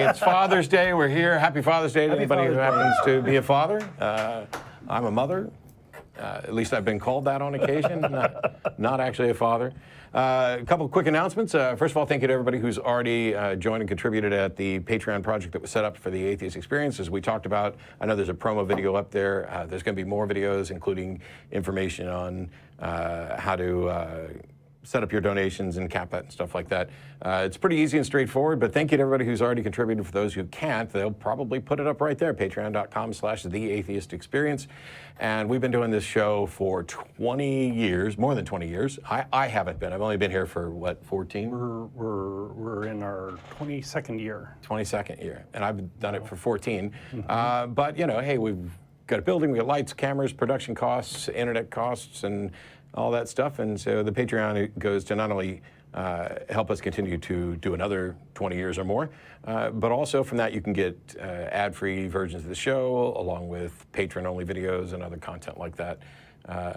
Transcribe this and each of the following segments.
it's Father's Day. We're here. Happy Father's Day to anybody who happens to be a father. I'm a mother. At least I've been called that on occasion. Not actually a father. A couple of quick announcements. First of all, thank you to everybody who's already joined and contributed at the Patreon project that was set up for the Atheist Experience. As we talked about, I know there's a promo video up there. There's going to be more videos, including information on how to set up your donations and cap that and stuff like that. It's pretty easy and straightforward, but thank you to everybody who's already contributed. For those who can't, they'll probably put it up right there, patreon.com/theatheistexperience. And we've been doing this show for 20 years, more than 20 years. I haven't been. I've only been here for, what, 14? We're in our 22nd year. 22nd year, and I've done it for 14. But, you know, hey, we've got a building, we got lights, cameras, production costs, internet costs, and all that stuff. And so the Patreon goes to not only help us continue to do another 20 years or more, but also from that you can get ad-free versions of the show along with patron-only videos and other content like that.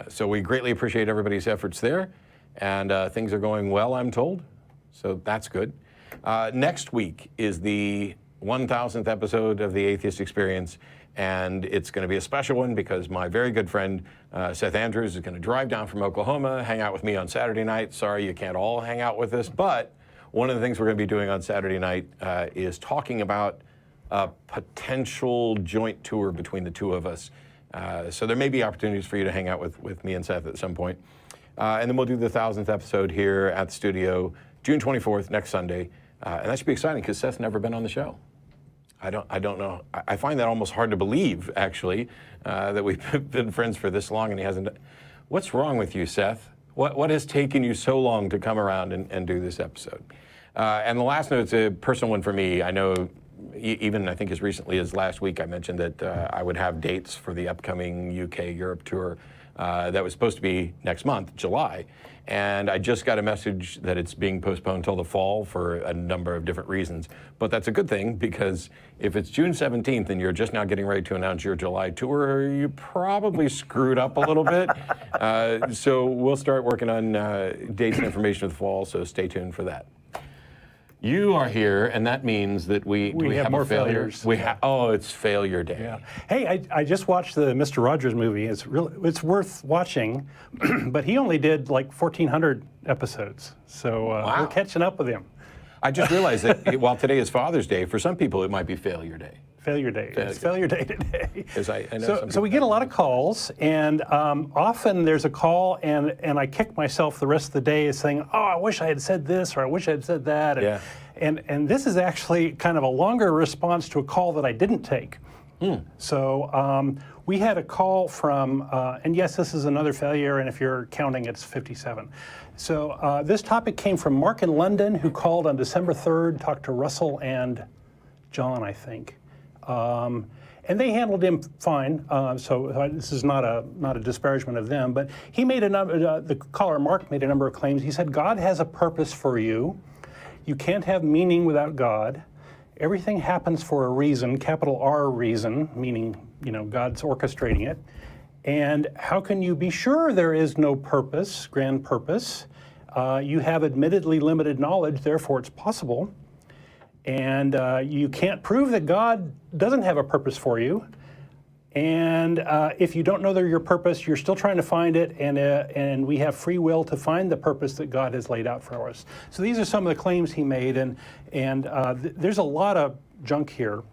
So we greatly appreciate everybody's efforts there, and things are going well, I'm told, so that's good. Next week is the 1000th episode of the Atheist Experience, and it's going to be a special one because my very good friend Seth Andrews is going to drive down from Oklahoma, hang out with me on Saturday night. Sorry you can't all hang out with us, but one of the things we're going to be doing on Saturday night is talking about a potential joint tour between the two of us. So there may be opportunities for you to hang out with me and Seth at some point. And then we'll do the 1000th episode here at the studio, June 24th, next Sunday. And that should be exciting because Seth's never been on the show. I don't know. I find that almost hard to believe, actually, that we've been friends for this long and he hasn't. What's wrong with you, Seth? What has taken you so long to come around and do this episode? And the last note's a personal one for me. I know, even I think as recently as last week, I mentioned that I would have dates for the upcoming UK-Europe tour that was supposed to be next month, July. And I just got a message that it's being postponed until the fall for a number of different reasons. But that's a good thing, because if it's June 17th and you're just now getting ready to announce your July tour, you probably screwed up a little bit. So we'll start working on dates and information for the fall, so stay tuned for that. You are here, and that means that we have more failures. It's failure day. Yeah. Hey, I just watched the Mr. Rogers movie. It's worth watching, but he only did like 1,400 episodes, so wow. We're catching up with him. I just realized that while today is Father's Day, for some people it might be failure day. Failure day. It's failure day today. I know so we get a lot of calls, and often there's a call, and I kick myself the rest of the day saying, oh, I wish I had said this, or I wish I had said that. Yeah. And this is actually kind of a longer response to a call that I didn't take. So we had a call from, and yes, this is another failure, and if you're counting, it's 57. So this topic came from Mark in London, who called on December 3rd, talked to Russell and John, I think. And they handled him fine, so this is not a disparagement of them, but he made the caller, Mark, made a number of claims. He said, God has a purpose for you. You can't have meaning without God. Everything happens for a reason, capital R reason, meaning, God's orchestrating it. And how can you be sure there is no purpose, grand purpose? You have admittedly limited knowledge, therefore it's possible. And you can't prove that God doesn't have a purpose for you. And if you don't know your purpose, you're still trying to find it, and we have free will to find the purpose that God has laid out for us. So these are some of the claims he made, and there's a lot of junk here.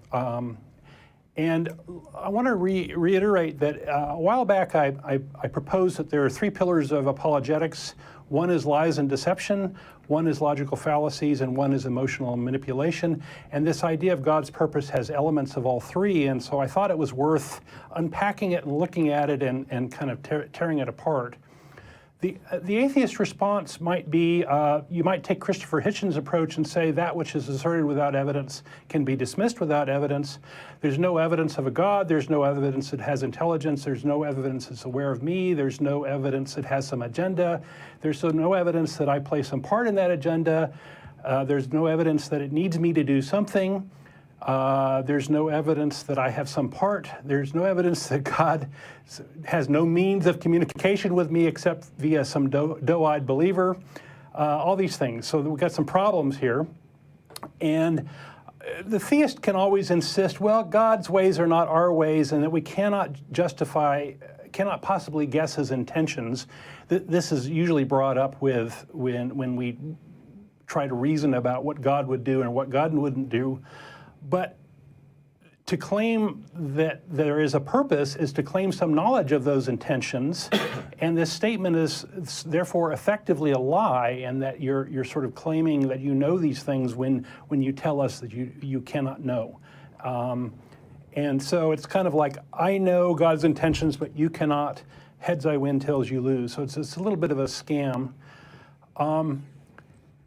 And I want to reiterate that a while back I proposed that there are three pillars of apologetics. One is lies and deception, one is logical fallacies, and one is emotional manipulation. And this idea of God's purpose has elements of all three, and so I thought it was worth unpacking it and looking at it and kind of tearing it apart. The atheist response might be, you might take Christopher Hitchens' approach and say that which is asserted without evidence can be dismissed without evidence. There's no evidence of a God, there's no evidence it has intelligence, there's no evidence it's aware of me, there's no evidence it has some agenda, there's no evidence that I play some part in that agenda, there's no evidence that it needs me to do something. There's no evidence that I have some part. There's no evidence that God has no means of communication with me except via some doe-eyed believer. All these things. So we've got some problems here. And the theist can always insist, well, God's ways are not our ways, and that we cannot possibly guess his intentions. This is usually brought up with when we try to reason about what God would do and what God wouldn't do. But to claim that there is a purpose is to claim some knowledge of those intentions, and this statement is therefore effectively a lie, and that you're sort of claiming that you know these things when you tell us that you cannot know. And so it's kind of like, I know God's intentions, but you cannot. Heads I win, tails you lose. So it's a little bit of a scam.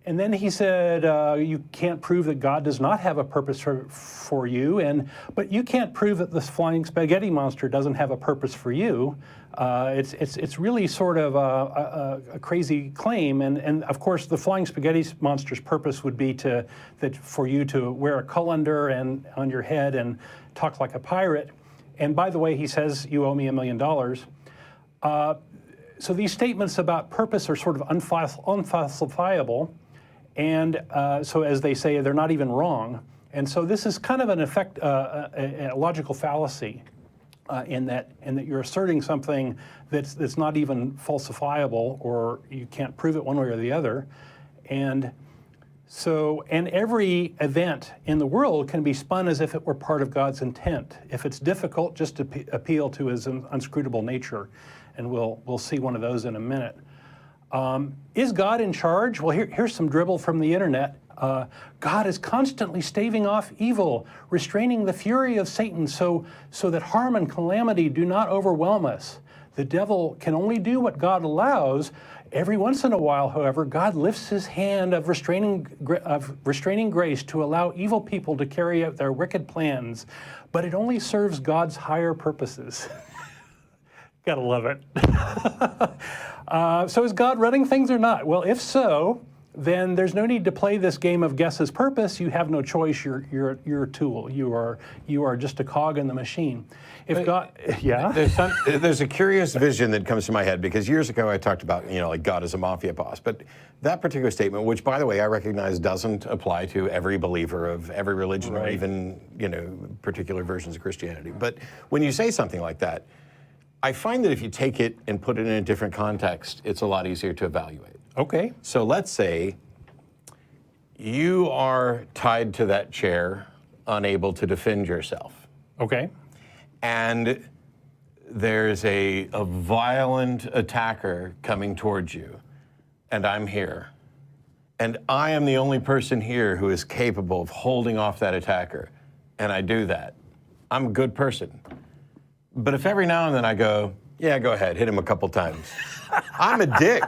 And then he said, you can't prove that God does not have a purpose for you, but you can't prove that this flying spaghetti monster doesn't have a purpose for you. It's really sort of a crazy claim, and of course the flying spaghetti monster's purpose would be for you to wear a colander on your head and talk like a pirate. And by the way, he says, you owe me $1 million. So these statements about purpose are sort of unfalsifiable. And so, as they say, they're not even wrong. And so this is kind of a logical fallacy in that you're asserting something that's not even falsifiable, or you can't prove it one way or the other. And every event in the world can be spun as if it were part of God's intent. If it's difficult, just to appeal to his inscrutable nature. And we'll see one of those in a minute. Is God in charge? Well, here's some dribble from the internet. God is constantly staving off evil, restraining the fury of Satan so that harm and calamity do not overwhelm us. The devil can only do what God allows. Every once in a while, however, God lifts his hand of restraining grace to allow evil people to carry out their wicked plans, but it only serves God's higher purposes. Gotta love it. So is God running things or not? Well, if so, then there's no need to play this game of guess his purpose. You have no choice. You're a tool. You are just a cog in the machine. If God, yeah. There's a curious vision that comes to my head, because years ago I talked about, like God as a mafia boss, but that particular statement, which by the way I recognize doesn't apply to every believer of every religion, right, or even particular versions of Christianity. But when you say something like that, I find that if you take it and put it in a different context, it's a lot easier to evaluate. Okay. So let's say you are tied to that chair, unable to defend yourself. Okay. And there's a violent attacker coming towards you, and I'm here. And I am the only person here who is capable of holding off that attacker, and I do that. I'm a good person. But if every now and then I go, yeah, go ahead, hit him a couple times, I'm a dick.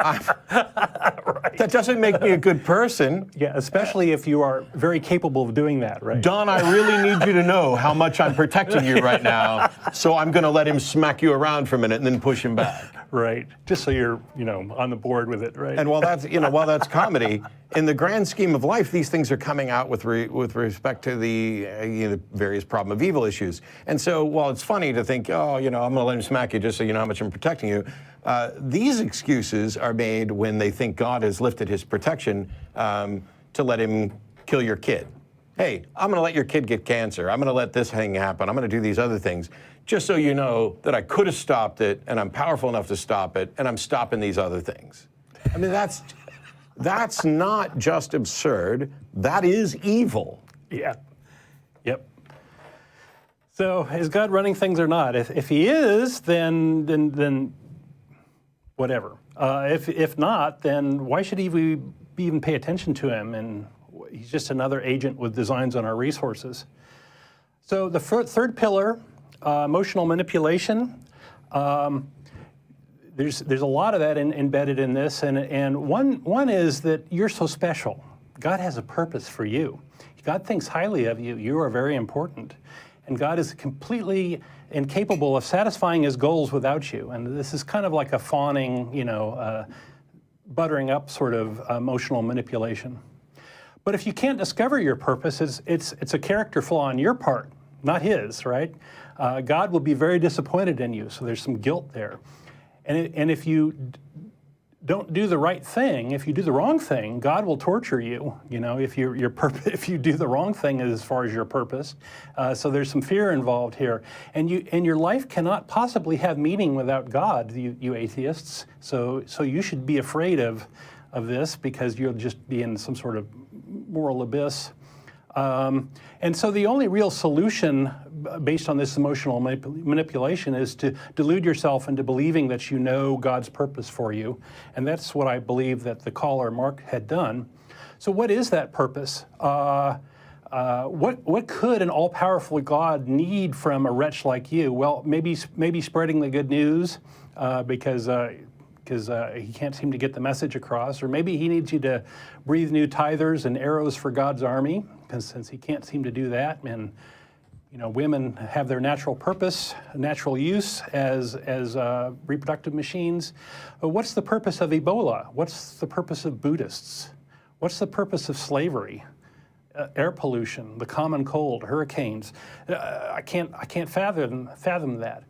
Right. That doesn't make me a good person. Yeah, especially if you are very capable of doing that, right? Don, I really need you to know how much I'm protecting you right now, so I'm going to let him smack you around for a minute and then push him back. Right, just so you're, on the board with it, right? And while that's comedy, in the grand scheme of life, these things are coming out with respect to the various problem of evil issues. And so while it's funny to think, I'm going to let him smack you just so you know how much I'm protecting you, these excuses are made when they think God has lifted his protection to let him kill your kid. Hey, I'm going to let your kid get cancer. I'm going to let this thing happen. I'm going to do these other things, just so you know that I could have stopped it, and I'm powerful enough to stop it, and I'm stopping these other things. I mean, that's not just absurd. That is evil. Yeah. Yep. So is God running things or not? If he is, then whatever. If not, then why should we even pay attention to him? And he's just another agent with designs on our resources. So the third pillar, emotional manipulation. There's a lot of that embedded in this, and one is that you're so special. God has a purpose for you. God thinks highly of you. You are very important, and God is completely incapable of satisfying his goals without you. And this is kind of like a fawning, buttering up sort of emotional manipulation. But if you can't discover your purpose, it's a character flaw on your part, not his, right? God will be very disappointed in you, so there's some guilt there. And if you don't do the right thing. If you do the wrong thing, God will torture you. You know, if if you do the wrong thing as far as your purpose. So there's some fear involved here, and your life cannot possibly have meaning without God. You atheists. So you should be afraid of this, because you'll just be in some sort of moral abyss. And so the only real solution based on this emotional manipulation is to delude yourself into believing that you know God's purpose for you. And that's what I believe that the caller, Mark, had done. So what is that purpose? What could an all-powerful God need from a wretch like you? Well, maybe spreading the good news, because he can't seem to get the message across. Or maybe he needs you to breathe new tithers and arrows for God's army, because since he can't seem to do that, and women have their natural purpose, natural use as reproductive machines. What's the purpose of Ebola? What's the purpose of Buddhists? What's the purpose of slavery? Air pollution, the common cold, hurricanes. I can't fathom that.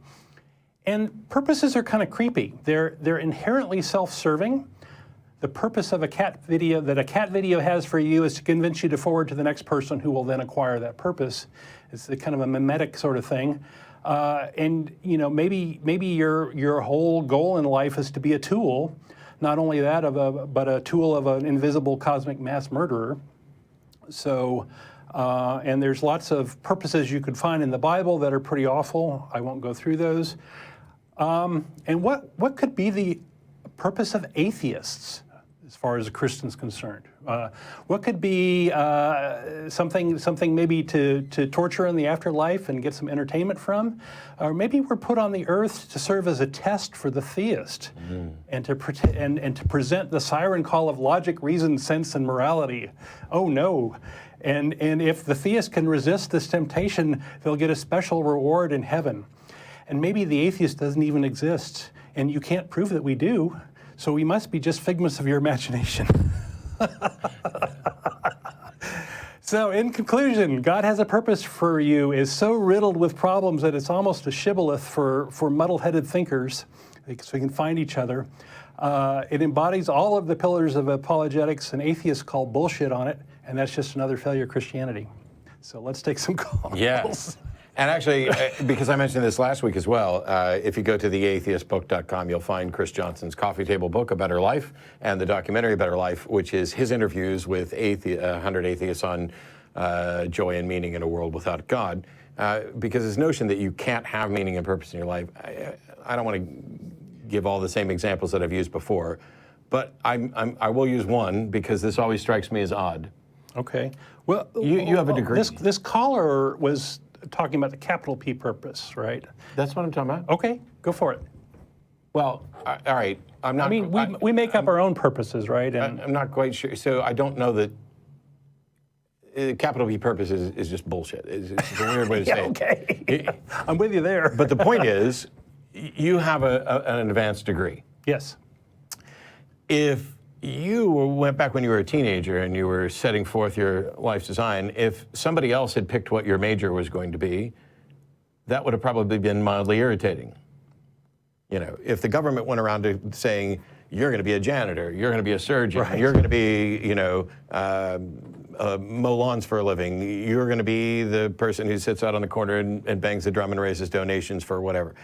And purposes are kind of creepy. They're inherently self-serving. The purpose of a cat video has for you is to convince you to forward to the next person who will then acquire that purpose. It's a kind of a mimetic sort of thing. And maybe your whole goal in life is to be a tool, not only that but a tool of an invisible cosmic mass murderer. So, and there's lots of purposes you could find in the Bible that are pretty awful. I won't go through those. And what could be the purpose of atheists, as far as a Christian's concerned? What could be something maybe to torture in the afterlife and get some entertainment from? Or maybe we're put on the earth to serve as a test for the theist, and to present the siren call of logic, reason, sense, and morality. Oh no. And if the theist can resist this temptation, they'll get a special reward in heaven. And maybe the atheist doesn't even exist, and you can't prove that we do, so we must be just figments of your imagination. So in conclusion, God has a purpose for you is so riddled with problems that it's almost a shibboleth for muddle-headed thinkers, so we can find each other. It embodies all of the pillars of apologetics, and atheists call bullshit on it, and that's just another failure of Christianity. So let's take some calls. Yes. And actually, because I mentioned this last week as well, if you go to theatheistbook.com, you'll find Chris Johnson's coffee table book, A Better Life, and the documentary, A Better Life, which is his interviews with 100 atheists on joy and meaning in a world without God. Because this notion that you can't have meaning and purpose in your life, I don't want to give all the same examples that I've used before, but I will use one because this always strikes me as odd. Okay. Well, you have a degree. This caller was talking about the capital P purpose, right? That's what I'm talking about. Okay, go for it. Well, all right. I'm not. I mean, we make up our own purposes, right? And I'm not quite sure. So I don't know that capital P purpose is just bullshit. It's a weird way to say okay. it. I'm with you there. But the point is, you have an advanced degree. Yes. If you went back when you were a teenager and you were setting forth your life's design, if somebody else had picked what your major was going to be, that would have probably been mildly irritating. If the government went around to saying, you're going to be a janitor, you're going to be a surgeon, right. You're going to be, mow lawns for a living, you're going to be the person who sits out on the corner and bangs the drum and raises donations for whatever.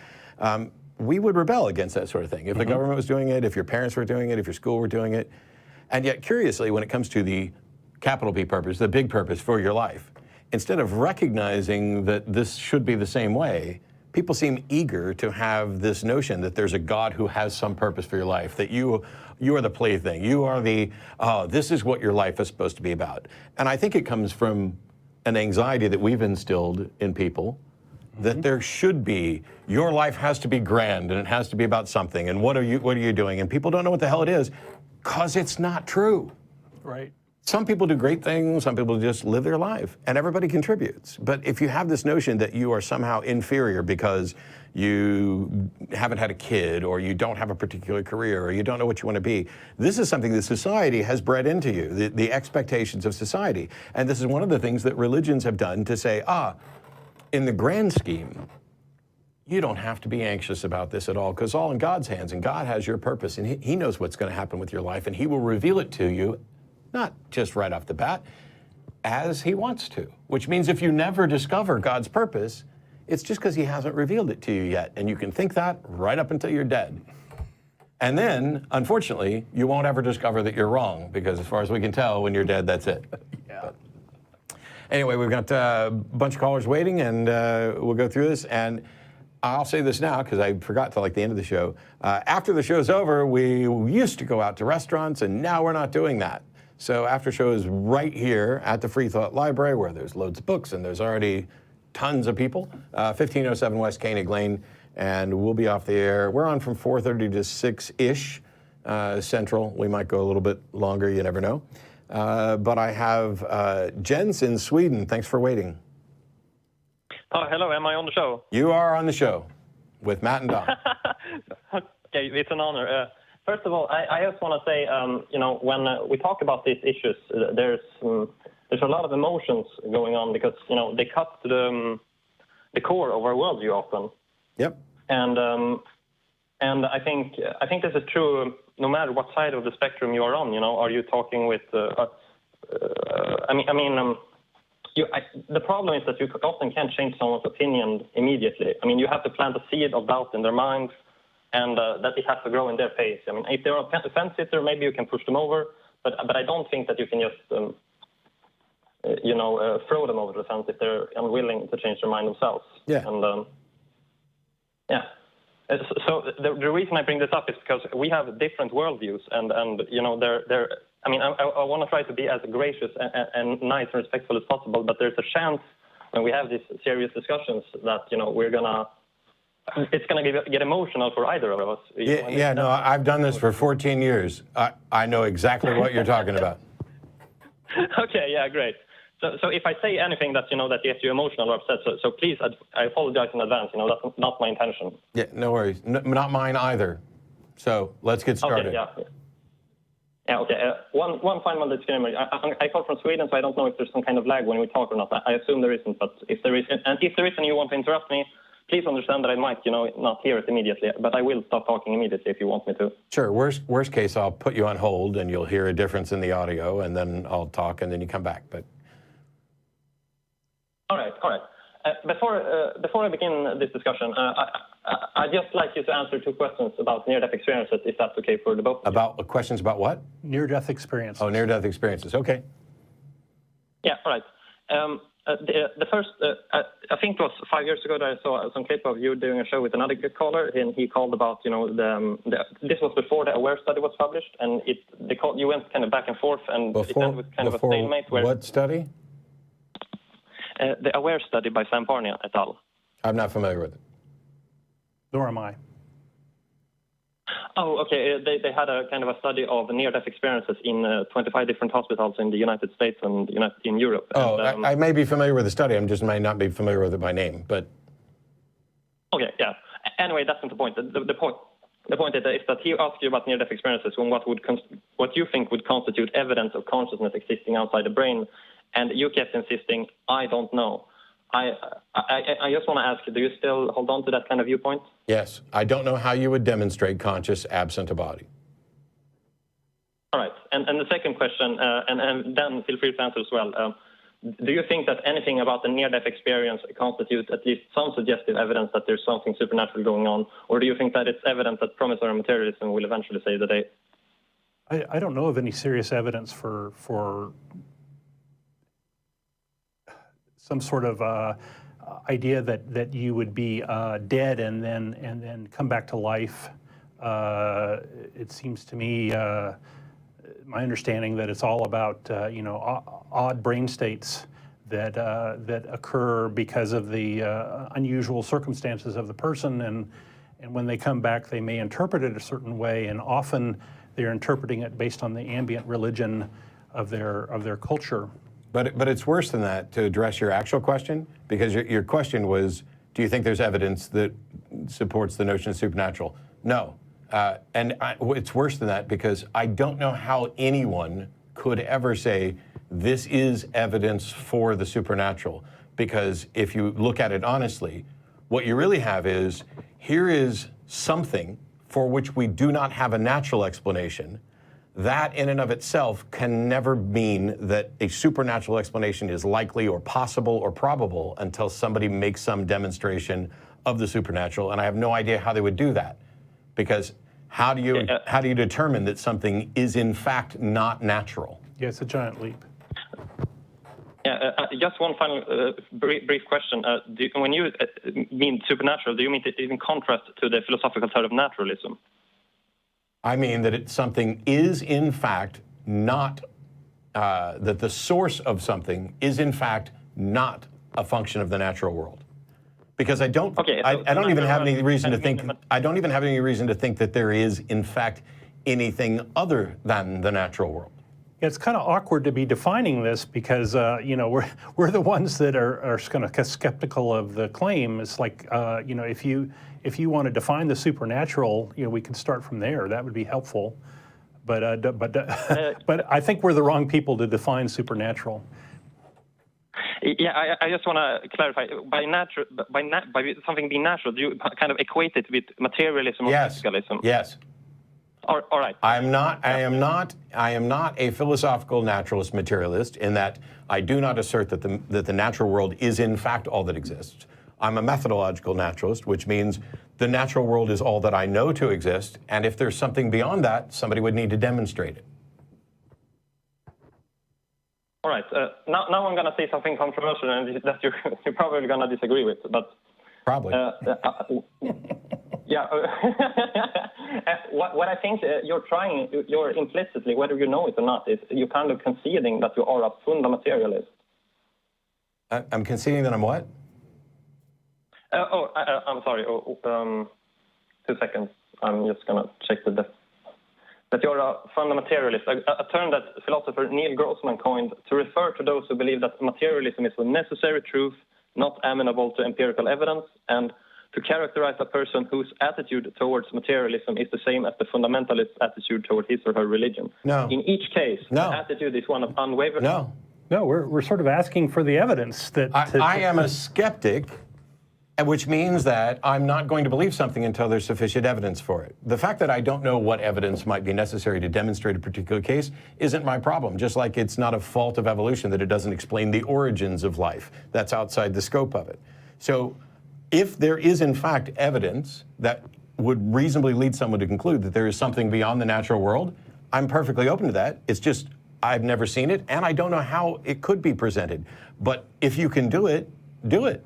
We would rebel against that sort of thing. If the government was doing it, if your parents were doing it, if your school were doing it. And yet, curiously, when it comes to the capital P purpose, the big purpose for your life, instead of recognizing that this should be the same way, people seem eager to have this notion that there's a God who has some purpose for your life, that you are the plaything, you are this is what your life is supposed to be about. And I think it comes from an anxiety that we've instilled in people, that there should be, your life has to be grand and it has to be about something, and what are you doing? And people don't know what the hell it is, because it's not true. Right. Some people do great things, some people just live their life, and everybody contributes. But if you have this notion that you are somehow inferior because you haven't had a kid, or you don't have a particular career, or you don't know what you want to be, this is something that society has bred into you, the expectations of society. And this is one of the things that religions have done to say, in the grand scheme, you don't have to be anxious about this at all, because it's all in God's hands, and God has your purpose, and he knows what's going to happen with your life, and he will reveal it to you, not just right off the bat, as he wants to, which means if you never discover God's purpose, it's just because he hasn't revealed it to you yet, and you can think that right up until you're dead. And then, unfortunately, you won't ever discover that you're wrong, because as far as we can tell, when you're dead, that's it. Yeah. But anyway, we've got a bunch of callers waiting, and we'll go through this. And I'll say this now, because I forgot till like the end of the show. After the show's over, we used to go out to restaurants, and now we're not doing that. So after show is right here at the Free Thought Library, where there's loads of books, and there's already tons of people. 1507 West Koenig Lane, and we'll be off the air. We're on from 4:30 to 6-ish Central. We might go a little bit longer, you never know. But I have Jens in Sweden. Thanks for waiting. Oh, hello. Am I on the show? You are on the show with Matt and Don. Okay, it's an honor. First of all, I just want to say, when we talk about these issues, there's a lot of emotions going on because, they cut to the core of our worldview often. Yep. And I think this is true no matter what side of the spectrum you are on. Are you talking with? The problem is that you often can't change someone's opinion immediately. I mean, you have to plant a seed of doubt in their mind, and that it has to grow in their pace. I mean, if they're a fence sitter, maybe you can push them over, but I don't think that you can just throw them over the fence if they're unwilling to change their mind themselves. Yeah. And yeah. So the reason I bring this up is because we have different worldviews, and they're. I mean, I want to try to be as gracious and nice and respectful as possible, but there's a chance when we have these serious discussions that it's gonna get emotional for either of us. No, I've done this for 14 years. I know exactly what you're talking about. Okay, yeah, great. So if I say anything that that gets you emotional or upset, so please, I apologize in advance. That's not my intention. Yeah, no worries. Not mine either. So let's get started. Okay, yeah. Yeah, okay. One final disclaimer. I call from Sweden, so I don't know if there's some kind of lag when we talk or not. I assume there isn't, but if there is, and you want to interrupt me, please understand that I might, not hear it immediately, but I will stop talking immediately if you want me to. Sure. Worst case, I'll put you on hold, and you'll hear a difference in the audio, and then I'll talk, and then you come back. But all right. Before I begin this discussion, I'd just like you to answer two questions about near-death experiences, if that's okay for the both of you. About questions about what? Near-death experiences. Oh, near-death experiences. Okay. Yeah, all right. The first, I think it was 5 years ago that I saw some clip of you doing a show with another caller, and he called about, this was before the AWARE study was published, and you went kind of back and forth, and it ended with kind of a stalemate. What study? The AWARE study by Sam Parnia et al. I'm not familiar with it. Nor am I. Oh, okay. They had a kind of a study of near-death experiences in 25 different hospitals in the United States and in Europe. Oh, and, I may be familiar with the study. I just may not be familiar with it by name, but. Okay, yeah. Anyway, that's not the point. The point is that he asked you about near-death experiences and what you think would constitute evidence of consciousness existing outside the brain, and you kept insisting, I don't know. I just want to ask you, do you still hold on to that kind of viewpoint? Yes. I don't know how you would demonstrate conscious absent a body. All right. And the second question, and then feel free to answer as well. Do you think that anything about the near-death experience constitutes at least some suggestive evidence that there's something supernatural going on? Or do you think that it's evident that promissory materialism will eventually save the day? I don't know of any serious evidence for some sort of idea that you would be dead and then come back to life. It seems to me, my understanding, that it's all about odd brain states that occur because of the unusual circumstances of the person, and when they come back, they may interpret it a certain way, and often they're interpreting it based on the ambient religion of their culture. But it's worse than that, to address your actual question, because your question was, do you think there's evidence that supports the notion of supernatural? No. It's worse than that, because I don't know how anyone could ever say this is evidence for the supernatural, because if you look at it honestly, What you really have is, here is something for which we do not have a natural explanation. That in and of itself can never mean that a supernatural explanation is likely or possible or probable until somebody makes some demonstration of the supernatural. And I have no idea how they would do that, because how do you determine that something is in fact not natural? Yeah, it's a giant leap. Yeah, just one final brief question. When you mean supernatural, do you mean it in contrast to the philosophical term of naturalism? I mean that something is in fact not, that the source of something is in fact not a function of the natural world. Because I don't even have any reason to think, that there is in fact anything other than the natural world. It's kind of awkward to be defining this because we're the ones that are kind of skeptical of the claim. It's like if you want to define the supernatural, we can start from there. That would be helpful. But but I think we're the wrong people to define supernatural. Yeah, I just want to clarify. By something being natural, do you kind of equate it with materialism or physicalism? Yes. All right. I am not a philosophical naturalist materialist in that I do not assert that the natural world is in fact all that exists. I'm a methodological naturalist, which means the natural world is all that I know to exist, and if there's something beyond that, somebody would need to demonstrate it. All right. Now I'm going to say something controversial and that you're probably going to disagree with, but probably. Yeah. What I think you're implicitly, whether you know it or not, is you're kind of conceding that you are a fundamentalist. I'm conceding that I'm what? I'm sorry. 2 seconds. I'm just going to check that you're a fundamentalist, a term that philosopher Neil Grossman coined to refer to those who believe that materialism is a necessary truth, not amenable to empirical evidence, and to characterize a person whose attitude towards materialism is the same as the fundamentalist attitude toward his or her religion. No. In each case, the attitude is one of unwavering... No, we're sort of asking for the evidence that... I am a skeptic, which means that I'm not going to believe something until there's sufficient evidence for it. The fact that I don't know what evidence might be necessary to demonstrate a particular case isn't my problem, just like it's not a fault of evolution that it doesn't explain the origins of life. That's outside the scope of it. So if there is in fact evidence that would reasonably lead someone to conclude that there is something beyond the natural world, I'm perfectly open to that. It's just I've never seen it, and I don't know how it could be presented. But if you can do it, do it.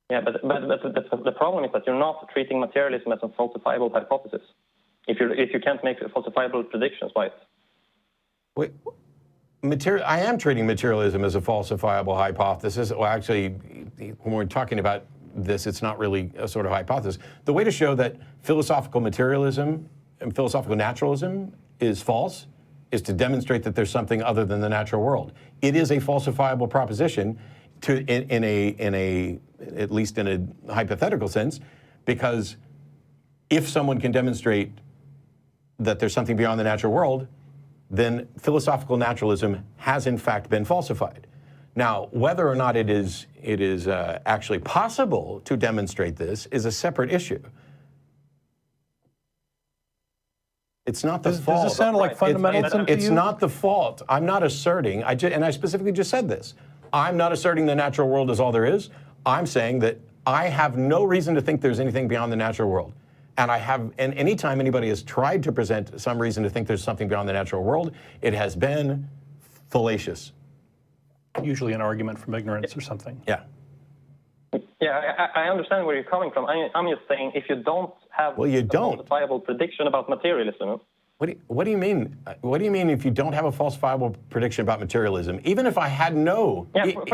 Yeah, but the problem is that you're not treating materialism as a falsifiable hypothesis. If you can't make falsifiable predictions by it. Wait, I am treating materialism as a falsifiable hypothesis. Well, actually, when we're talking about this, it's not really a sort of hypothesis. The way to show that philosophical materialism and philosophical naturalism is false is to demonstrate that there's something other than the natural world. It is a falsifiable proposition at least in a hypothetical sense, because if someone can demonstrate that there's something beyond the natural world, then philosophical naturalism has in fact been falsified. Now, whether or not it is actually possible to demonstrate this is a separate issue. It's not the fault. Does this sound like fundamentalism to you? It's not the fault. I'm not asserting, and I specifically just said this, I'm not asserting the natural world is all there is. I'm saying that I have no reason to think there's anything beyond the natural world. And anytime anybody has tried to present some reason to think there's something beyond the natural world, it has been fallacious. Usually an argument from ignorance or something. Yeah. Yeah, I understand where you're coming from. I'm just saying if you don't have a falsifiable prediction about materialism. What do you mean? What do you mean if you don't have a falsifiable prediction about materialism? Even if I had materialism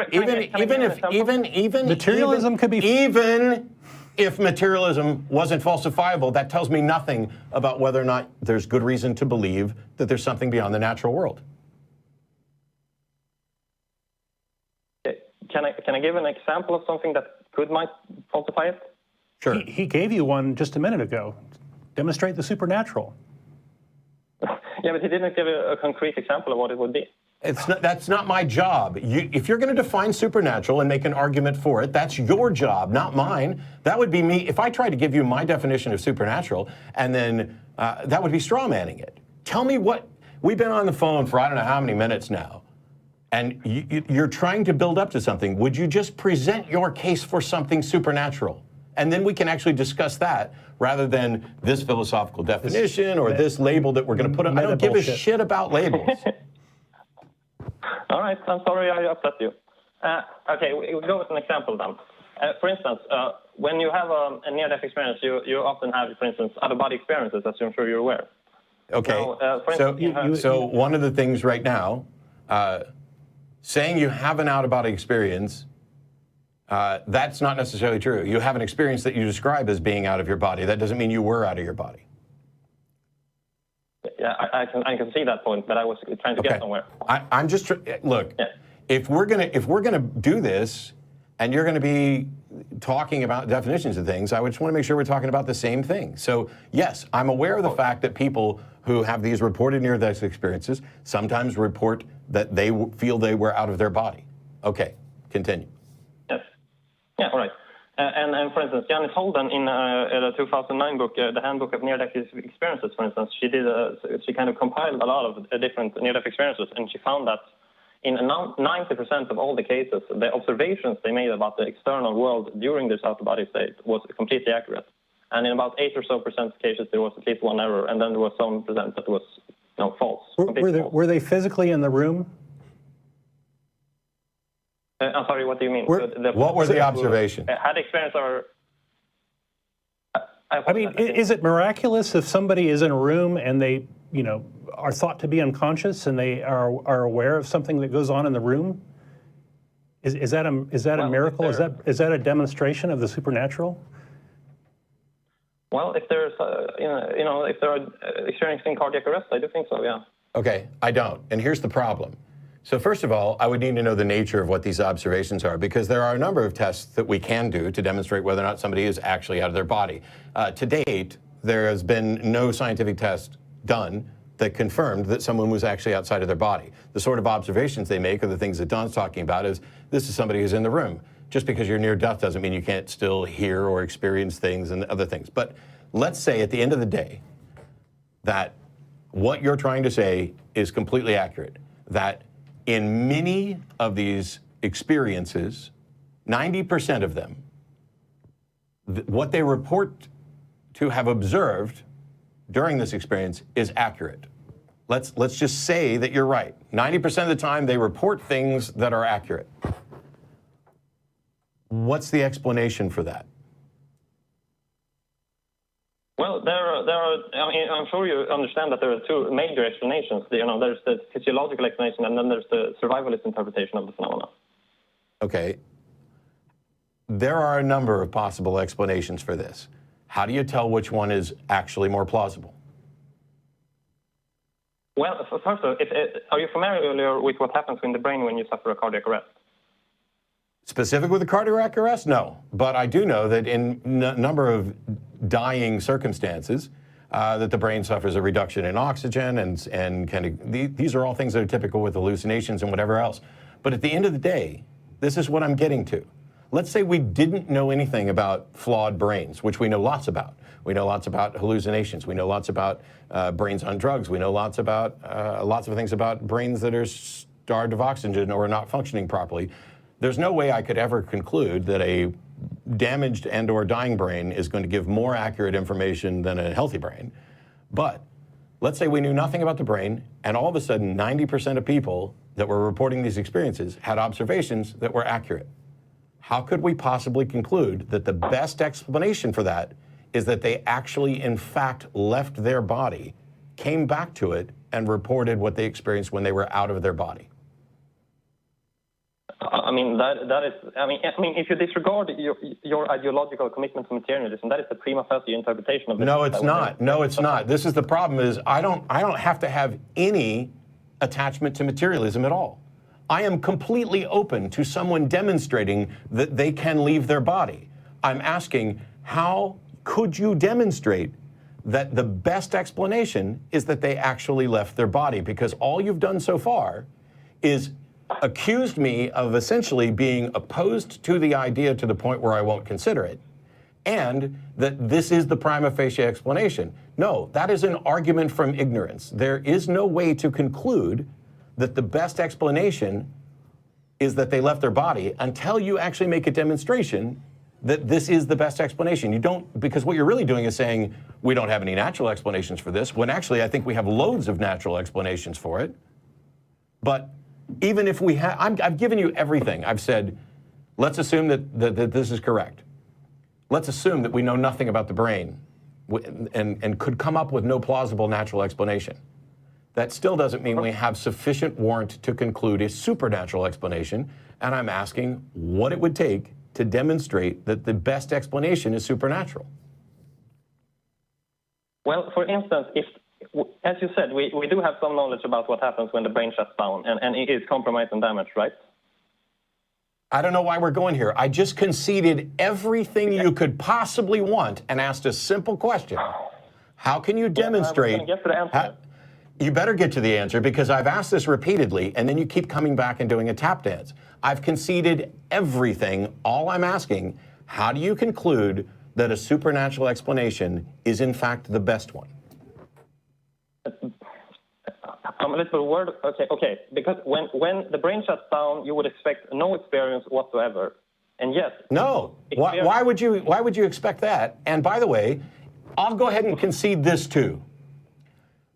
could be. Even if materialism wasn't falsifiable, that tells me nothing about whether or not there's good reason to believe that there's something beyond the natural world. Can I give an example of something that might falsify it? Sure. He gave you one just a minute ago. Demonstrate the supernatural. Yeah, but he didn't give a concrete example of what it would be. That's not my job. If you're going to define supernatural and make an argument for it, that's your job, not mine. That would be me. If I tried to give you my definition of supernatural, and then that would be straw manning it. Tell me what. We've been on the phone for I don't know how many minutes now, and you're trying to build up to something. Would you just present your case for something supernatural? And then we can actually discuss that rather than this philosophical definition or this label that we're going to put on. I don't give a shit about labels. All right, I'm sorry I upset you. Okay, we'll go with an example then. For instance, when you have a near-death experience, you often have, for instance, out-of-body experiences, as I'm sure you're aware. Okay, Now, for instance, so one of the things right now, saying you have an out-of-body experience, that's not necessarily true. You have an experience that you describe as being out of your body. That doesn't mean you were out of your body. Yeah, I can see that point, but I was trying to get somewhere. I'm just look. Yeah. If we're gonna do this, and you're gonna be talking about definitions of things, I just want to make sure we're talking about the same thing. So yes, I'm aware of the fact that people who have these reported near-death experiences sometimes report that they feel they were out of their body. Okay, continue. Yes. Yeah. All right. And for instance, Janice Holden in the 2009 book, The Handbook of Near-Death Experiences, for instance, she kind of compiled a lot of different near-death experiences, and she found that in 90% of all the cases, the observations they made about the external world during this out-of-body state was completely accurate. And in about 8% or so of cases, there was at least one error, and then there was some percent that was false. Were they physically in the room? I'm sorry, what do you mean? What were the observations? Had experience or... I mean, is it miraculous if somebody is in a room and they, are thought to be unconscious and they are aware of something that goes on in the room? Is that a miracle? Is that a demonstration of the supernatural? Well, if there's, if they're experiencing cardiac arrest, I do think so, yeah. Okay, I don't. And here's the problem. So first of all, I would need to know the nature of what these observations are, because there are a number of tests that we can do to demonstrate whether or not somebody is actually out of their body. To date, there has been no scientific test done that confirmed that someone was actually outside of their body. The sort of observations they make are the things that Don's talking about, is this is somebody who's in the room. Just because you're near death doesn't mean you can't still hear or experience things and other things. But let's say at the end of the day that what you're trying to say is completely accurate, that in many of these experiences, 90% of them, what they report to have observed during this experience is accurate. Let's just say that you're right. 90% of the time they report things that are accurate. What's the explanation for that? Well, there are. I mean, I'm sure you understand that there are two major explanations. There's the physiological explanation, and then there's the survivalist interpretation of the phenomena. Okay. There are a number of possible explanations for this. How do you tell which one is actually more plausible? Well, first of all, are you familiar with what happens in the brain when you suffer a cardiac arrest? Specific with a cardiac arrest? No. But I do know that in a number of dying circumstances, that the brain suffers a reduction in oxygen, and these are all things that are typical with hallucinations and whatever else. But at the end of the day, this is what I'm getting to. Let's say we didn't know anything about flawed brains, which we know lots about. We know lots about hallucinations. We know lots about brains on drugs. We know lots of things about brains that are starved of oxygen or not functioning properly. There's no way I could ever conclude that a damaged and or dying brain is going to give more accurate information than a healthy brain. But let's say we knew nothing about the brain, and all of a sudden 90% of people that were reporting these experiences had observations that were accurate. How could we possibly conclude that the best explanation for that is that they actually, in fact, left their body, came back to it, and reported what they experienced when they were out of their body? I mean, that is. I mean, if you disregard your ideological commitment to materialism, that is the prima facie interpretation of this. No, it's not. No, it's not. This is the problem: is I don't have to have any attachment to materialism at all. I am completely open to someone demonstrating that they can leave their body. I'm asking, how could you demonstrate that the best explanation is that they actually left their body? Because all you've done so far is accused me of essentially being opposed to the idea to the point where I won't consider it, and that this is the prima facie explanation. No, that is an argument from ignorance. There is no way to conclude that the best explanation is that they left their body until you actually make a demonstration that this is the best explanation. You don't, because what you're really doing is saying, we don't have any natural explanations for this, when actually I think we have loads of natural explanations for it. But even if we have, I've given you everything. I've said, let's assume that this is correct. Let's assume that we know nothing about the brain and could come up with no plausible natural explanation. That still doesn't mean we have sufficient warrant to conclude a supernatural explanation, and I'm asking what it would take to demonstrate that the best explanation is supernatural. Well, for instance, if, as you said, we do have some knowledge about what happens when the brain shuts down and it is compromised and damaged, right? I don't know why we're going here. I just conceded everything you could possibly want and asked a simple question. How can you demonstrate? Get to the answer. You better get to the answer, because I've asked this repeatedly, and then you keep coming back and doing a tap dance. I've conceded everything. All I'm asking, how do you conclude that a supernatural explanation is in fact the best one? I'm a little worried. Okay. Because when the brain shuts down, you would expect no experience whatsoever. And yes. No. Why would you expect that? And by the way, I'll go ahead and concede this too.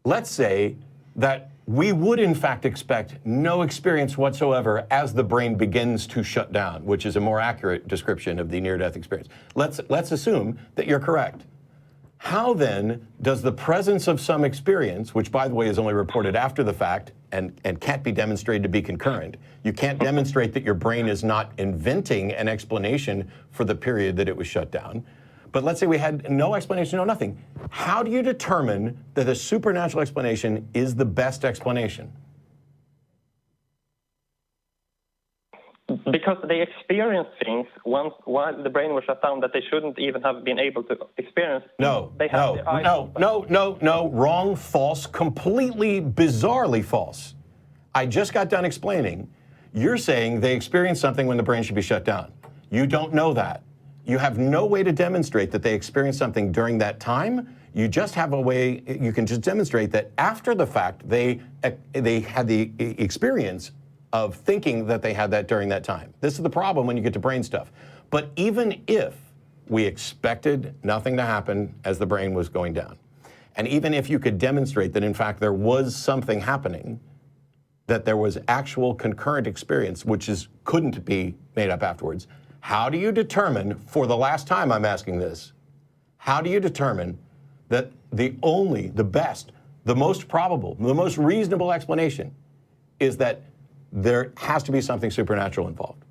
Let's say that we would in fact expect no experience whatsoever as the brain begins to shut down, which is a more accurate description of the near-death experience. Let's assume that you're correct. How then does the presence of some experience, which by the way is only reported after the fact and can't be demonstrated to be concurrent, you can't demonstrate that your brain is not inventing an explanation for the period that it was shut down. But let's say we had no explanation, no nothing. How do you determine that a supernatural explanation is the best explanation? Because they experience things while the brain was shut down that they shouldn't even have been able to experience. No, wrong, false, completely bizarrely false. I just got done explaining. You're saying they experienced something when the brain should be shut down. You don't know that. You have no way to demonstrate that they experienced something during that time. You just have a way, you can just demonstrate that after the fact, they had the experience of thinking that they had that during that time. This is the problem when you get to brain stuff. But even if we expected nothing to happen as the brain was going down, and even if you could demonstrate that in fact there was something happening, that there was actual concurrent experience, which couldn't be made up afterwards, how do you determine, for the last time I'm asking this, how do you determine that the best, the most probable, the most reasonable explanation is that there has to be something supernatural involved?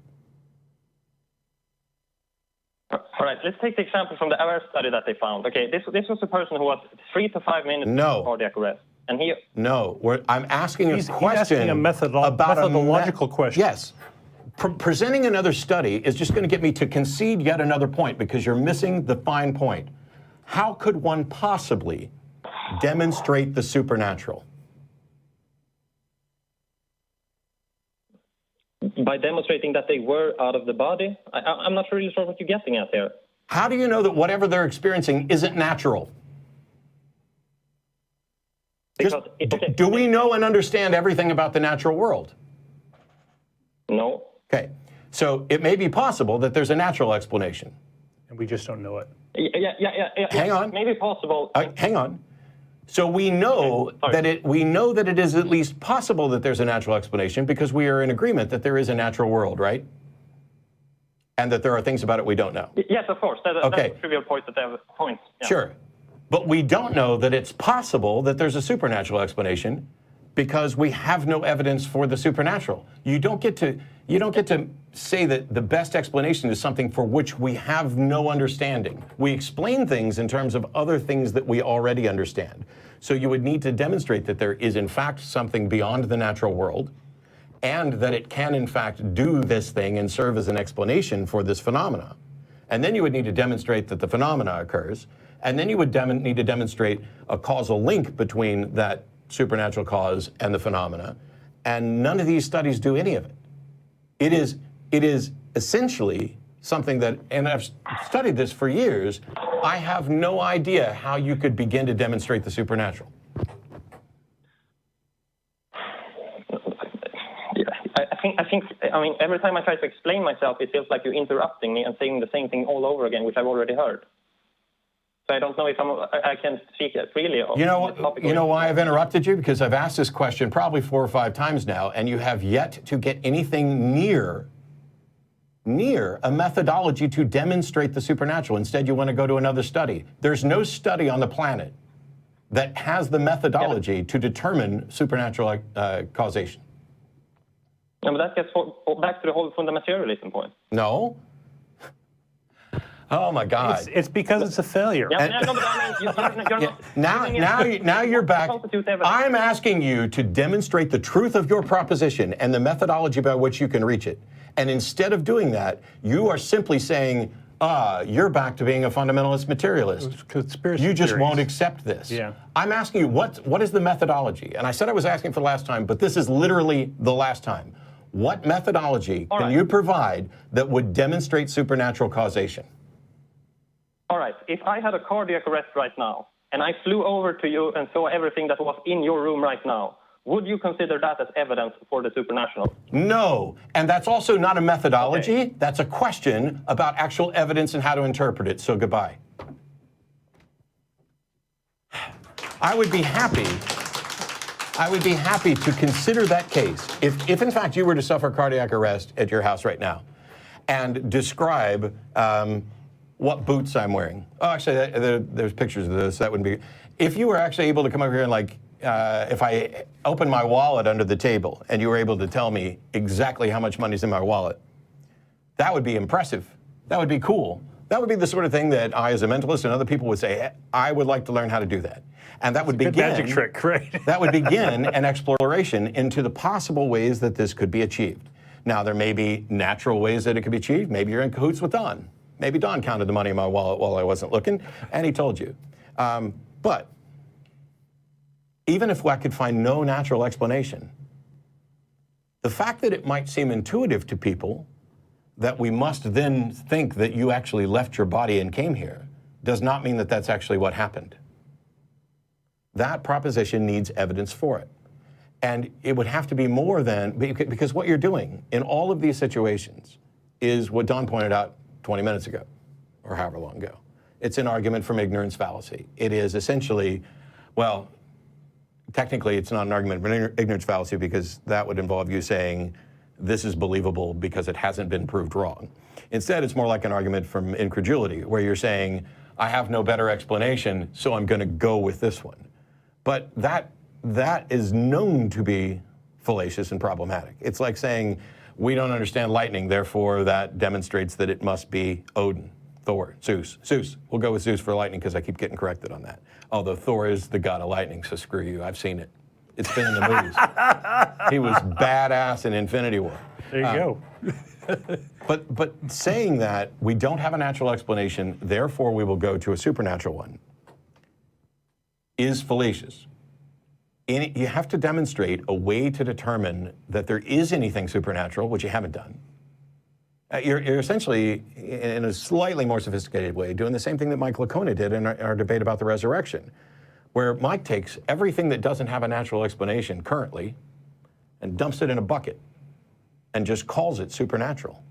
All right, let's take the example from the AWARE study that they found. Okay, this was a person who was 3 to 5 minutes in cardiac arrest. And I'm asking a question. He's asking a methodological question. Yes. Presenting another study is just going to get me to concede yet another point, because you're missing the fine point. How could one possibly demonstrate the supernatural? By demonstrating that they were out of the body? I'm not really sure what you're getting at there. How do you know that whatever they're experiencing isn't natural? Do we know and understand everything about the natural world? No. Okay, so it may be possible that there's a natural explanation. And we just don't know it. Yeah. Hang on. Maybe possible. Hang on. So we know that it is at least possible that there's a natural explanation, because we are in agreement that there is a natural world, right? And that there are things about it we don't know. Yes, of course. That's a trivial point that they have points. Yeah. Sure. But we don't know that it's possible that there's a supernatural explanation, because we have no evidence for the supernatural. You don't get to say that the best explanation is something for which we have no understanding. We explain things in terms of other things that we already understand. So you would need to demonstrate that there is in fact something beyond the natural world, and that it can in fact do this thing and serve as an explanation for this phenomena. And then you would need to demonstrate that the phenomena occurs, and then you would need to demonstrate a causal link between that supernatural cause and the phenomena. And none of these studies do any of it. It is essentially something that, and I've studied this for years, I have no idea how you could begin to demonstrate the supernatural. I mean, every time I try to explain myself, it feels like you're interrupting me and saying the same thing all over again, which I've already heard. So I don't know if I can speak freely. You know why I've interrupted you? Because I've asked this question probably 4 or 5 times now, and you have yet to get anything near a methodology to demonstrate the supernatural. Instead, you want to go to another study. There's no study on the planet that has the methodology to determine supernatural causation. Yeah, but that gets back to the whole fundamentalist point. No. Oh my God! It's because it's a failure. Yeah, no, but I mean, you're not. Now you're back. I'm asking you to demonstrate the truth of your proposition and the methodology by which you can reach it. And instead of doing that, you are simply saying, you're back to being a fundamentalist materialist. Conspiracy You just theories. won't accept this. Yeah. I'm asking you, what is the methodology? And I said I was asking for the last time, but this is literally the last time. What methodology can you provide that would demonstrate supernatural causation? All right, if I had a cardiac arrest right now, and I flew over to you and saw everything that was in your room right now, would you consider that as evidence for the supernatural? No, and that's also not a methodology. Okay. That's a question about actual evidence and how to interpret it, so goodbye. I would be happy to consider that case if in fact you were to suffer cardiac arrest at your house right now and describe what boots I'm wearing. Oh, actually, there's pictures of this. That wouldn't be. If you were actually able to come over here and if I opened my wallet under the table and you were able to tell me exactly how much money's in my wallet, that would be impressive. That would be cool. That would be the sort of thing that I, as a mentalist, and other people would say, I would like to learn how to do that. And that would begin. Good magic trick, right? That would begin an exploration into the possible ways that this could be achieved. Now, there may be natural ways that it could be achieved. Maybe you're in cahoots with Don. Maybe Don counted the money in my wallet while I wasn't looking, and he told you. But even if I could find no natural explanation, the fact that it might seem intuitive to people that we must then think that you actually left your body and came here does not mean that that's actually what happened. That proposition needs evidence for it. And it would have to be more than, because what you're doing in all of these situations is what Don pointed out 20 minutes ago, or however long ago. It's an argument from ignorance fallacy. It is essentially, well, technically it's not an argument from ignorance fallacy because that would involve you saying this is believable because it hasn't been proved wrong. Instead, it's more like an argument from incredulity where you're saying, I have no better explanation, so I'm going to go with this one. But that is known to be fallacious and problematic. It's like saying, we don't understand lightning, therefore that demonstrates that it must be Odin, Thor, Zeus. Zeus. We'll go with Zeus for lightning because I keep getting corrected on that. Although Thor is the god of lightning, so screw you. I've seen it. It's been in the movies. He was badass in Infinity War. There you go. But saying that we don't have a natural explanation, therefore we will go to a supernatural one, is fallacious. You have to demonstrate a way to determine that there is anything supernatural, which you haven't done. You're essentially, in a slightly more sophisticated way, doing the same thing that Mike Lacona did in our debate about the resurrection, where Mike takes everything that doesn't have a natural explanation currently and dumps it in a bucket and just calls it supernatural.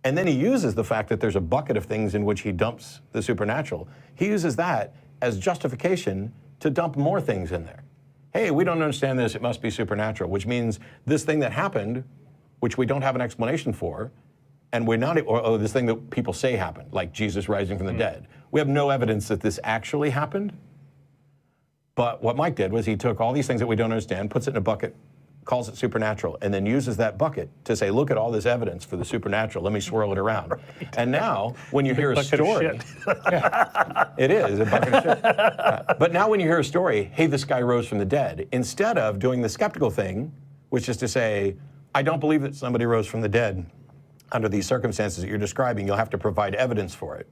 And then he uses the fact that there's a bucket of things in which he dumps the supernatural. He uses that as justification to dump more things in there. Hey, we don't understand this, it must be supernatural, which means this thing that happened, which we don't have an explanation for, and we're not, or this thing that people say happened, like Jesus rising from the dead. We have no evidence that this actually happened. But what Mike did was he took all these things that we don't understand, puts it in a bucket, calls it supernatural, and then uses that bucket to say, look at all this evidence for the supernatural, let me swirl it around. Right. And now, when you hear a story, yeah, it is a bucket of shit. But now when you hear a story, hey, this guy rose from the dead, instead of doing the skeptical thing, which is to say, I don't believe that somebody rose from the dead under these circumstances that you're describing, you'll have to provide evidence for it.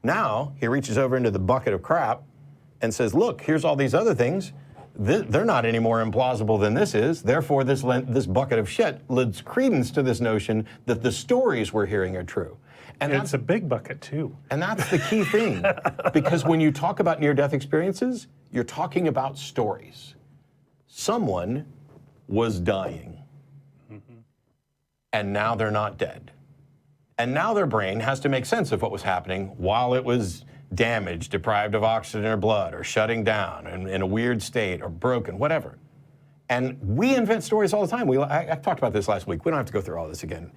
Now, he reaches over into the bucket of crap and says, look, here's all these other things. they're not any more implausible than this is. Therefore, this bucket of shit lends credence to this notion that the stories we're hearing are true. And it's a big bucket, too. And that's the key thing. Because when you talk about near-death experiences, you're talking about stories. Someone was dying. And now they're not dead. And now their brain has to make sense of what was happening while it was damaged, deprived of oxygen or blood, or shutting down, and in a weird state, or broken, whatever. And we invent stories all the time. I talked about this last week. We don't have to go through all this again.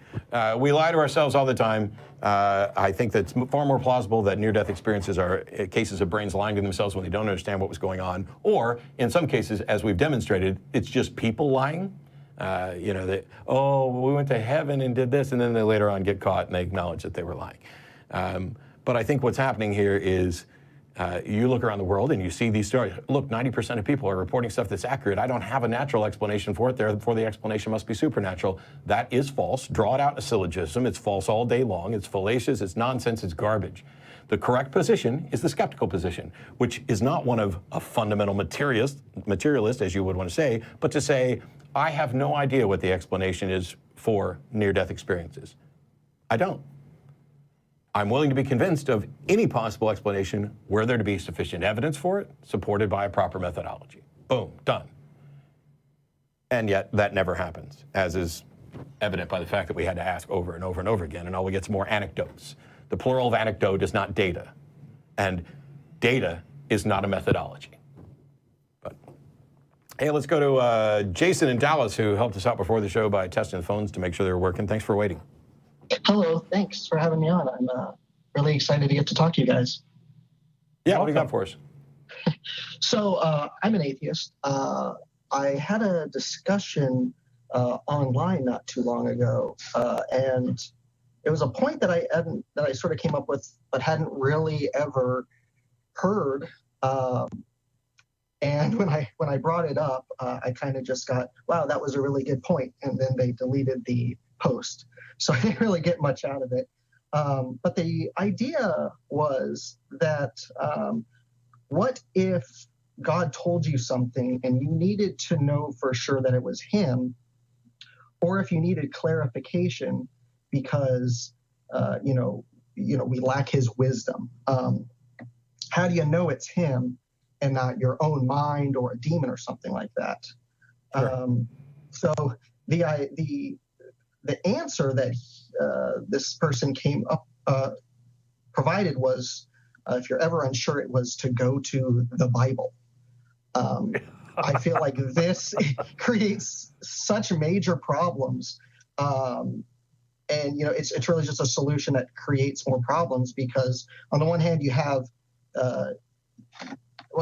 We lie to ourselves all the time. I think that it's far more plausible that near-death experiences are cases of brains lying to themselves when they don't understand what was going on. Or, in some cases, as we've demonstrated, it's just people lying. We went to heaven and did this, and then they later on get caught and they acknowledge that they were lying. But I think what's happening here is you look around the world and you see these stories. Look, 90% of people are reporting stuff that's accurate. I don't have a natural explanation for it. Therefore, the explanation must be supernatural. That is false. Draw it out in a syllogism. It's false all day long. It's fallacious. It's nonsense. It's garbage. The correct position is the skeptical position, which is not one of a fundamental materialist, as you would want to say, but to say, I have no idea what the explanation is for near-death experiences. I don't. I'm willing to be convinced of any possible explanation were there to be sufficient evidence for it, supported by a proper methodology. Boom, done. And yet that never happens, as is evident by the fact that we had to ask over and over and over again, and all we get is more anecdotes. The plural of anecdote is not data, and data is not a methodology. But hey, let's go to Jason in Dallas, who helped us out before the show by testing the phones to make sure they were working. Thanks for waiting. Hello, thanks for having me on. I'm really excited to get to talk to you guys. Yeah, what do you got for us? So I'm an atheist. I had a discussion online not too long ago, and it was a point that I sort of came up with, but hadn't really ever heard. And when I brought it up, I kind of just got, wow, that was a really good point, and then they deleted the post. So I didn't really get much out of it. But the idea was that what if God told you something and you needed to know for sure that it was him, or if you needed clarification because, we lack his wisdom. How do you know it's him and not your own mind or a demon or something like that? Sure. So the answer that this person came up provided was, if you're ever unsure, it was to go to the Bible. I feel like this creates such major problems, and it's really just a solution that creates more problems, because on the one hand you have,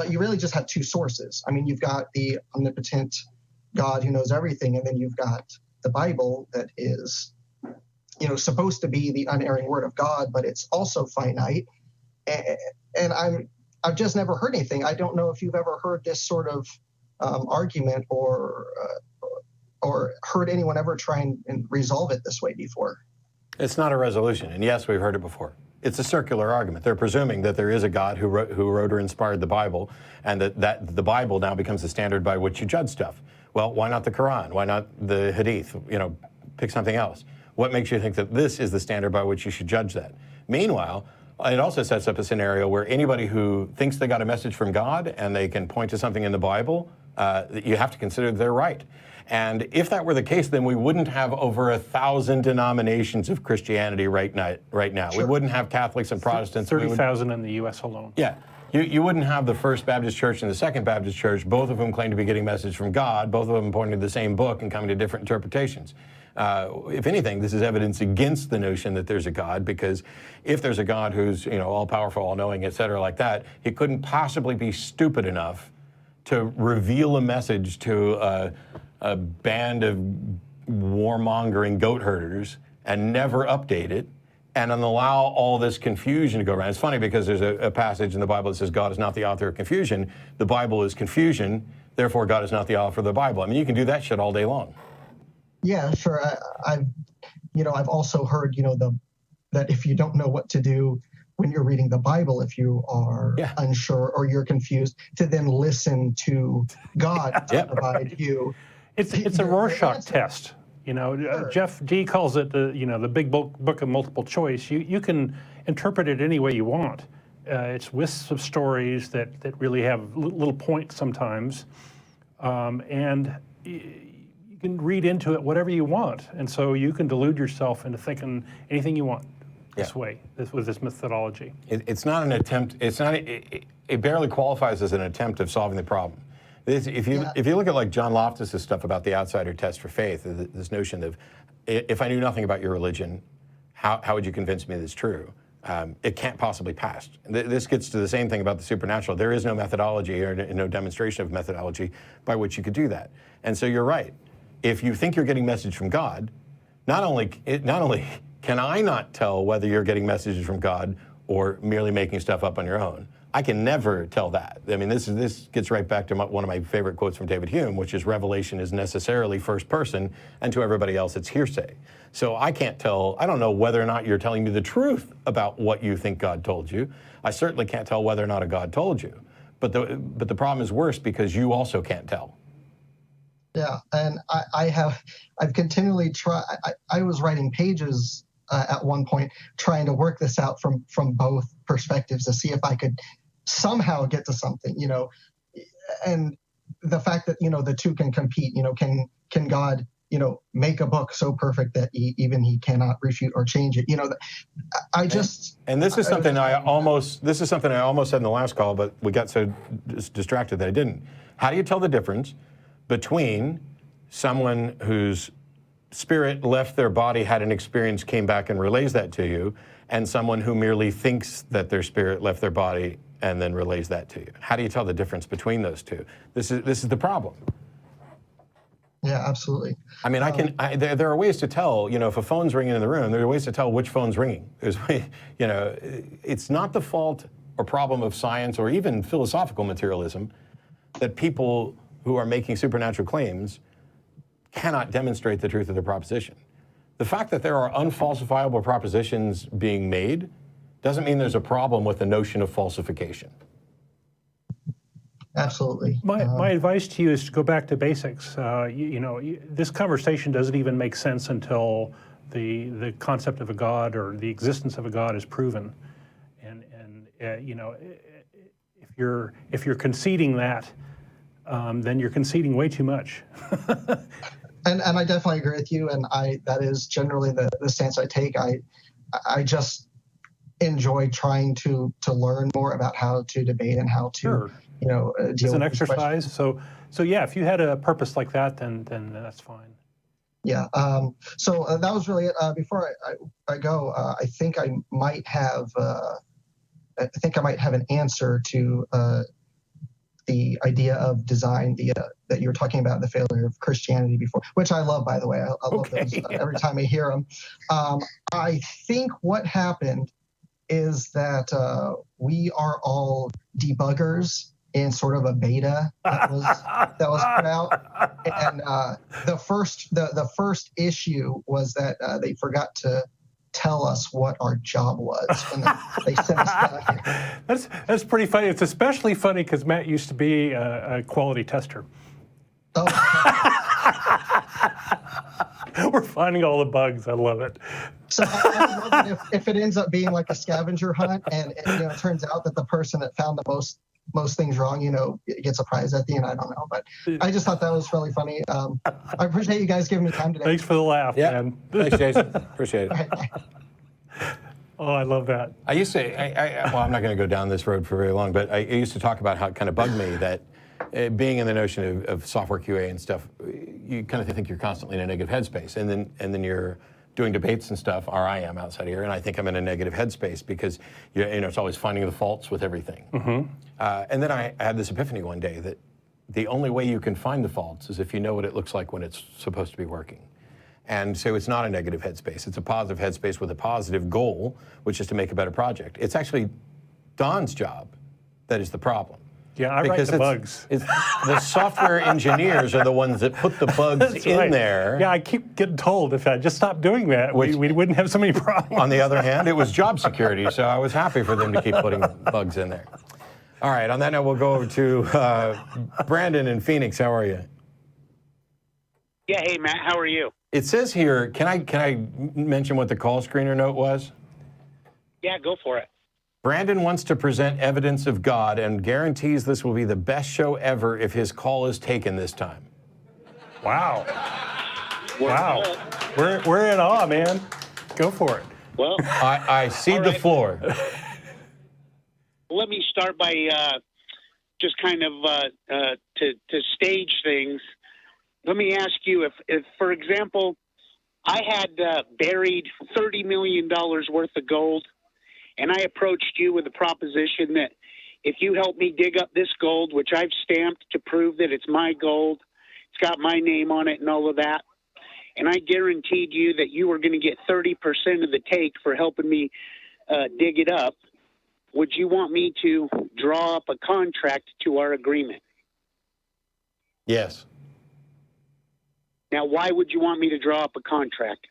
you really just have two sources. I mean, you've got the omnipotent God who knows everything, and then you've got the Bible that is, supposed to be the unerring word of God, but it's also finite. And I've just never heard anything. I don't know if you've ever heard this sort of argument or heard anyone ever try and resolve it this way before. It's not a resolution, and yes, we've heard it before. It's a circular argument. They're presuming that there is a God who wrote or inspired the Bible, and that the Bible now becomes the standard by which you judge stuff. Well, why not the Quran? Why not the Hadith? Pick something else. What makes you think that this is the standard by which you should judge that? Meanwhile, it also sets up a scenario where anybody who thinks they got a message from God and they can point to something in the Bible, you have to consider they're right. And if that were the case, then we wouldn't have over 1,000 denominations of Christianity right now. Sure. We wouldn't have Catholics and Protestants. 30,000 in the U.S. alone. Yeah. You wouldn't have the First Baptist Church and the Second Baptist Church, both of whom claim to be getting message from God, both of them pointing to the same book and coming to different interpretations. If anything, this is evidence against the notion that there's a God, because if there's a God who's all-powerful, all-knowing, et cetera, like that, he couldn't possibly be stupid enough to reveal a message to a band of warmongering goat herders and never update it, and then allow all this confusion to go around. It's funny because there's a passage in the Bible that says God is not the author of confusion. The Bible is confusion, therefore God is not the author of the Bible. I mean, you can do that shit all day long. Yeah, sure. I've also heard, that if you don't know what to do, when you're reading the Bible, if you are unsure or you're confused, to then listen to God to provide you. It's a Rorschach test. You know, Sure. Jeff D calls it the big book of multiple choice. You can interpret it any way you want. It's wisps of stories that really have little points sometimes, and you can read into it whatever you want. And so you can delude yourself into thinking anything you want this way, with this methodology. It's not an attempt. It's not. It barely qualifies as an attempt of solving the problem. If you look at like John Loftus's stuff about the outsider test for faith, this notion of if I knew nothing about your religion, how would you convince me that it's true? It can't possibly pass. This gets to the same thing about the supernatural. There is no methodology or no demonstration of methodology by which you could do that. And so you're right. If you think you're getting message from God, not only can I not tell whether you're getting messages from God or merely making stuff up on your own. I can never tell that. I mean, this gets right back to one of my favorite quotes from David Hume, which is revelation is necessarily first person, and to everybody else it's hearsay. So I can't tell, I don't know whether or not you're telling me the truth about what you think God told you. I certainly can't tell whether or not a God told you. But the problem is worse because you also can't tell. Yeah, and I've continually tried. I was writing pages at one point trying to work this out from both perspectives to see if I could somehow get to something, and the fact that, the two can compete, can God, make a book so perfect that he cannot refute or change it, And this is something I almost said in the last call, but we got so distracted that I didn't. How do you tell the difference between someone whose spirit left their body, had an experience, came back and relays that to you, and someone who merely thinks that their spirit left their body and then relays that to you? How do you tell the difference between those two? This is the problem. Yeah, absolutely. I mean, there are ways to tell, if a phone's ringing in the room, there are ways to tell which phone's ringing. It's not the fault or problem of science or even philosophical materialism that people who are making supernatural claims cannot demonstrate the truth of their proposition. The fact that there are unfalsifiable propositions being made doesn't mean there's a problem with the notion of falsification. Absolutely. My advice to you is to go back to basics. This conversation doesn't even make sense until the concept of a God or the existence of a God is proven. And if you're conceding that, then you're conceding way too much. And I definitely agree with you, and that is generally the stance I take. I just enjoy trying to learn more about how to debate and how to deal it's an with exercise. So yeah, if you had a purpose like that, then that's fine. Yeah. So that was really it. Before I go, I think I might have an answer to the idea of design, that you were talking about, the failure of Christianity before, which I love, by the way. I love those every time I hear them. I think what happened is that we are all debuggers in sort of a beta that was put out, and the first issue was that they forgot to tell us what our job was when they sent us down here. That's pretty funny. It's especially funny because Matt used to be a quality tester. Oh. We're finding all the bugs. I love it. So I would love it if it ends up being like a scavenger hunt, and it turns out that the person that found the most things wrong, gets a prize at the end. I don't know, but I just thought that was really funny. I appreciate you guys giving me time today. Thanks for the laugh, man. Thanks, Jason. Appreciate it. All right, Oh, I love that. I used to, well, I'm not going to go down this road for very long, but I used to talk about how it kind of bugged me that being in the notion of software QA and stuff, you kind of think you're constantly in a negative headspace, and then you're doing debates and stuff, or I am outside here, and I think I'm in a negative headspace because it's always finding the faults with everything. Mm-hmm. And then I had this epiphany one day that the only way you can find the faults is if you know what it looks like when it's supposed to be working. And so it's not a negative headspace. It's a positive headspace with a positive goal, which is to make a better project. It's actually Don's job that is the problem. Yeah, I write because the bugs. the software engineers are the ones that put the bugs That's in right. there. Yeah, I keep getting told if I just stopped doing that, we wouldn't have so many problems. On the other hand, it was job security, so I was happy for them to keep putting bugs in there. All right, on that note, we'll go over to Brandon in Phoenix. How are you? Yeah, hey Matt, how are you? It says here, can I mention what the call screener note was? Yeah, go for it. Brandon wants to present evidence of God and guarantees this will be the best show ever if his call is taken this time. Wow. Wow. We're in awe, man. Go for it. Well, I cede the floor. let me start by just kind of to stage things. Let me ask you if for example, I had buried $30 million worth of gold, and I approached you with the proposition that if you help me dig up this gold, which I've stamped to prove that it's my gold, it's got my name on it and all of that, and I guaranteed you that you were going to get 30% of the take for helping me dig it up, would you want me to draw up a contract to our agreement? Yes. Now, why would you want me to draw up a contract?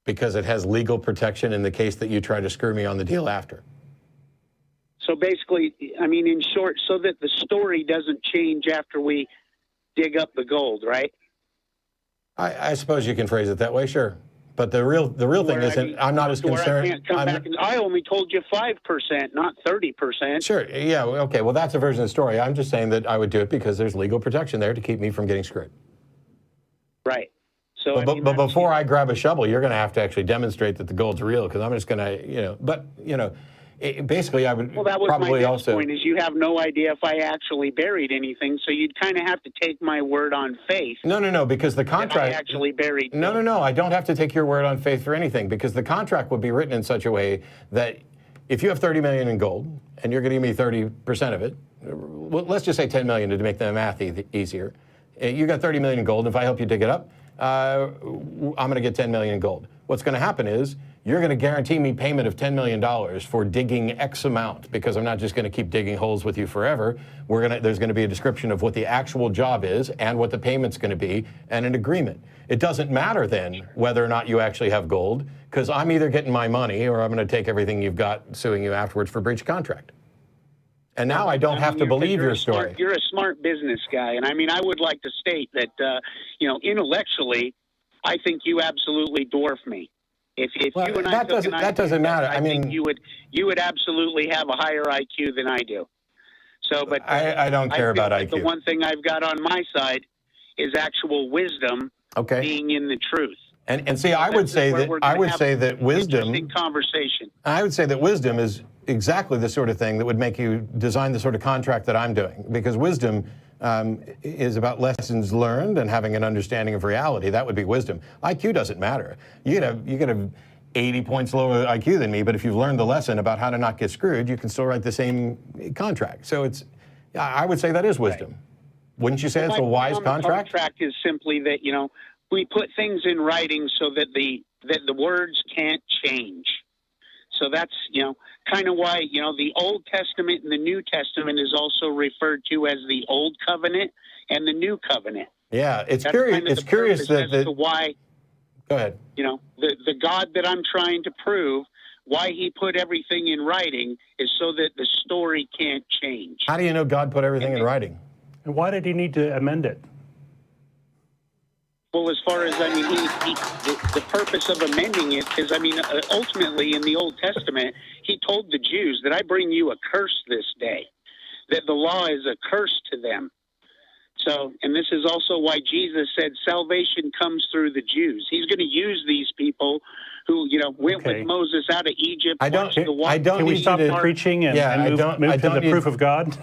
Because it has legal protection in the case that you try to screw me on the deal after. So basically, I mean, in short, so that the story doesn't change after we dig up the gold, right? I suppose you can phrase it that way, sure. But the real thing isn't, I'm not as concerned. I can't come back and I only told you 5%, not 30%. Sure, yeah, okay, well, that's a version of the story. I'm just saying that I would do it because there's legal protection there to keep me from getting screwed. Right. So, But before I grab a shovel, you're going to have to actually demonstrate that the gold's real, because I'm just going to, basically I would well, that was probably my next also. point is you have no idea if I actually buried anything, so you'd kind of have to take my word on faith. No, because the contract. I actually buried. No, I don't have to take your word on faith for anything, because the contract would be written in such a way that if you have $30 million in gold and you're going to give me 30% of it, well, let's just say $10 million to make the math easier. You got $30 million in gold. If I help you dig it up, I'm going to get $10 million in gold. What's going to happen is you're going to guarantee me payment of $10 million for digging X amount, because I'm not just going to keep digging holes with you forever. There's going to be a description of what the actual job is and what the payment's going to be, and an agreement. It doesn't matter then whether or not you actually have gold, because I'm either getting my money or I'm going to take everything you've got, suing you afterwards for breach of contract. And now I don't have to believe your story. You're a smart business guy, and I mean, I would like to state that, intellectually, I think you absolutely dwarf me. If well, you and I that doesn't matter. I mean, think you would absolutely have a higher IQ than I do. So, but I don't care about IQ. The one thing I've got on my side is actual wisdom, being in the truth. And see, I would say that wisdom. Interesting conversation. I would say that wisdom is exactly the sort of thing that would make you design the sort of contract that I'm doing, because wisdom is about lessons learned and having an understanding of reality. That would be wisdom. IQ doesn't matter. You could have 80 points lower IQ than me, but if you've learned the lesson about how to not get screwed, you can still write the same contract. So I would say that is wisdom. Right. Wouldn't you say it's a wise contract? Contract is simply that, we put things in writing so that the words can't change. So that's, kind of why, the Old Testament and the New Testament is also referred to as the Old Covenant and the New Covenant. Yeah, it's that's curious. Kind of it's curious that as to why. Go ahead. The God that I'm trying to prove, why He put everything in writing, is so that the story can't change. How do you know God put everything in writing? And why did He need to amend it? Well, as far as, the purpose of amending it is, ultimately in the Old Testament, He told the Jews that I bring you a curse this day, that the law is a curse to them. So, and this is also why Jesus said salvation comes through the Jews. He's going to use these people who, went with Moses out of Egypt. Can we stop preaching and move to the proof of God?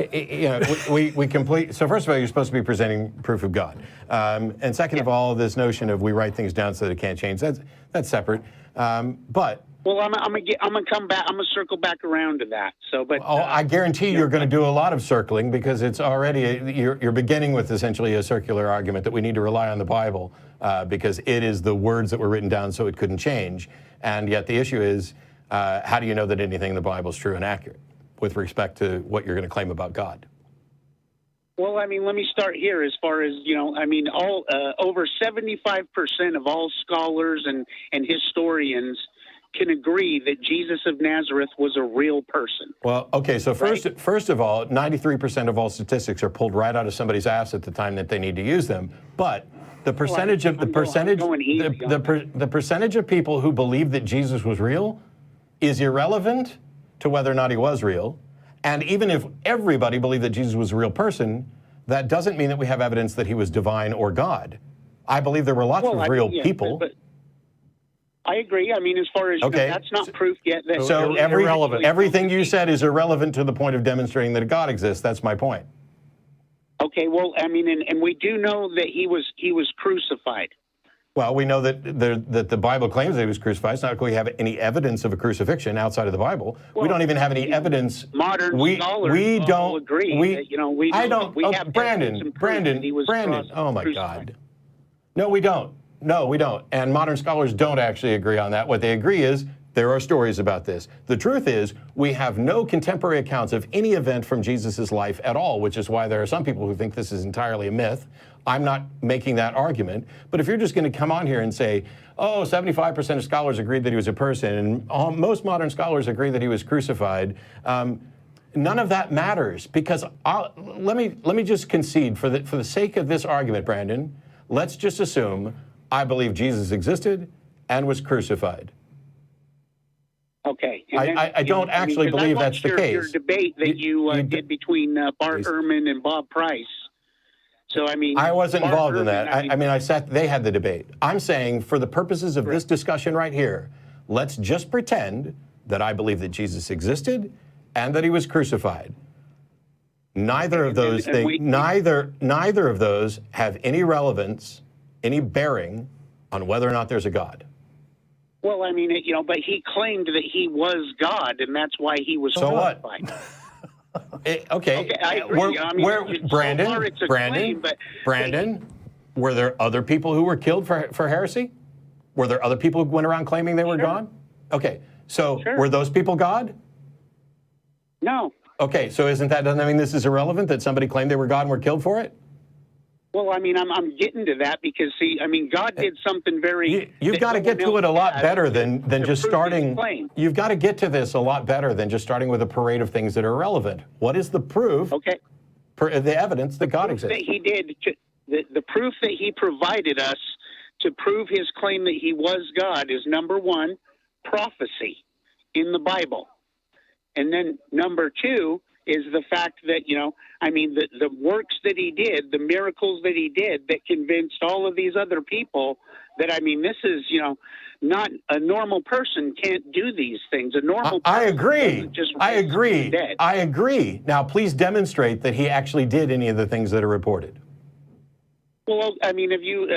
We complete. So first of all, you're supposed to be presenting proof of God, and second of all, this notion of we write things down so that it can't change. That's separate. But well, I'm gonna come back. I'm gonna circle back around to that. So, but I guarantee you're going to do a lot of circling, because it's already you're beginning with essentially a circular argument that we need to rely on the Bible because it is the words that were written down so it couldn't change. And yet the issue is, how do you know that anything in the Bible is true and accurate? with respect to what you're going to claim about God? Well, I mean, let me start here. As far as all over 75% of all scholars and historians can agree that Jesus of Nazareth was a real person. Well, okay, so first of all, 93% of all statistics are pulled right out of somebody's ass at the time that they need to use them. But the percentage of the percentage of people who believe that Jesus was real is irrelevant to whether or not he was real. And even if everybody believed that Jesus was a real person, that doesn't mean that we have evidence that he was divine or God. I believe there were lots of real people. But I agree. I mean, as far as that's not proof yet. That so everything you said is irrelevant to the point of demonstrating that a God exists. That's my point. Okay. Well, I mean, and we do know that he was crucified. Well, we know that the Bible claims that he was crucified. It's not like we have any evidence of a crucifixion outside of the Bible. Well, we don't even have any evidence. Modern scholars all agree. Brandon. Oh my God. No, we don't. No, we don't. And modern scholars don't actually agree on that. What they agree is there are stories about this. The truth is we have no contemporary accounts of any event from Jesus' life at all, which is why there are some people who think this is entirely a myth. I'm not making that argument. But if you're just going to come on here and say, oh, 75% of scholars agreed that he was a person, and most modern scholars agree that he was crucified, none of that matters. Because let me just concede, for the sake of this argument, Brandon, let's just assume I believe Jesus existed and was crucified. Okay. I don't actually believe that's the case. Your debate that you did between Bart Ehrman and Bob Price. So, I mean, I wasn't involved in that. They had the debate. I'm saying for the purposes of this discussion right here, let's just pretend that I believe that Jesus existed and that he was crucified. Neither of those things, neither of those have any relevance, any bearing on whether or not there's a God. Well, I mean, but he claimed that he was God, and that's why he was crucified. So what? Okay, I agree. Brandon, were there other people who were killed for heresy? Were there other people who went around claiming they were God? Okay, so were those people God? No. Okay, so doesn't that mean this is irrelevant, that somebody claimed they were God and were killed for it? Well, I mean, I'm getting to that because, see, I mean, God did something very... You've got to get to it a lot better than just starting... You've got to get to this a lot better than just starting with a parade of things that are irrelevant. What is the proof, the evidence that God exists? That he did, the proof that he provided us to prove his claim that he was God is, number one, prophecy in the Bible. And then number two is the fact that, the works that he did, the miracles that he did that convinced all of these other people that, this is, not a normal person can't do these things. A normal person I agree. Just I agree. Now, please demonstrate that he actually did any of the things that are reported. Well, I mean, if you,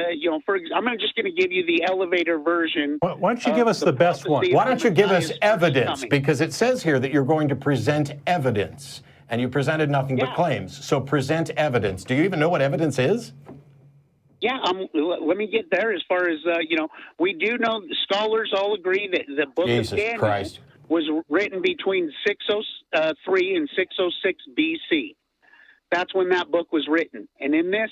I'm just going to give you the elevator version. Why don't you give us the best one? Why don't you give us evidence? Because it says here that you're going to present evidence, and you presented nothing but claims. So present evidence. Do you even know what evidence is? Yeah, let me get there. As far as, we do know scholars all agree that the book of Daniel was written between 603 and 606 BC. That's when that book was written. And in this,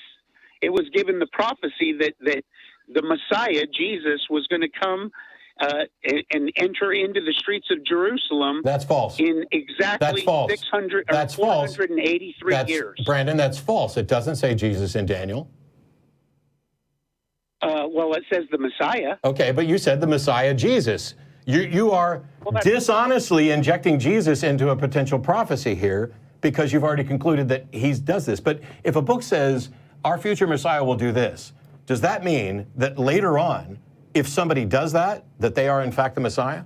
it was given the prophecy that the Messiah, Jesus, was going to come and enter into the streets of Jerusalem. That's false. In exactly 483 years. Brandon, that's false. It doesn't say Jesus in Daniel. Well, it says the Messiah. Okay, but you said the Messiah, Jesus. You are dishonestly injecting Jesus into a potential prophecy here because you've already concluded that he does this. But if a book says our future Messiah will do this, does that mean that later on, if somebody does that they are in fact the Messiah?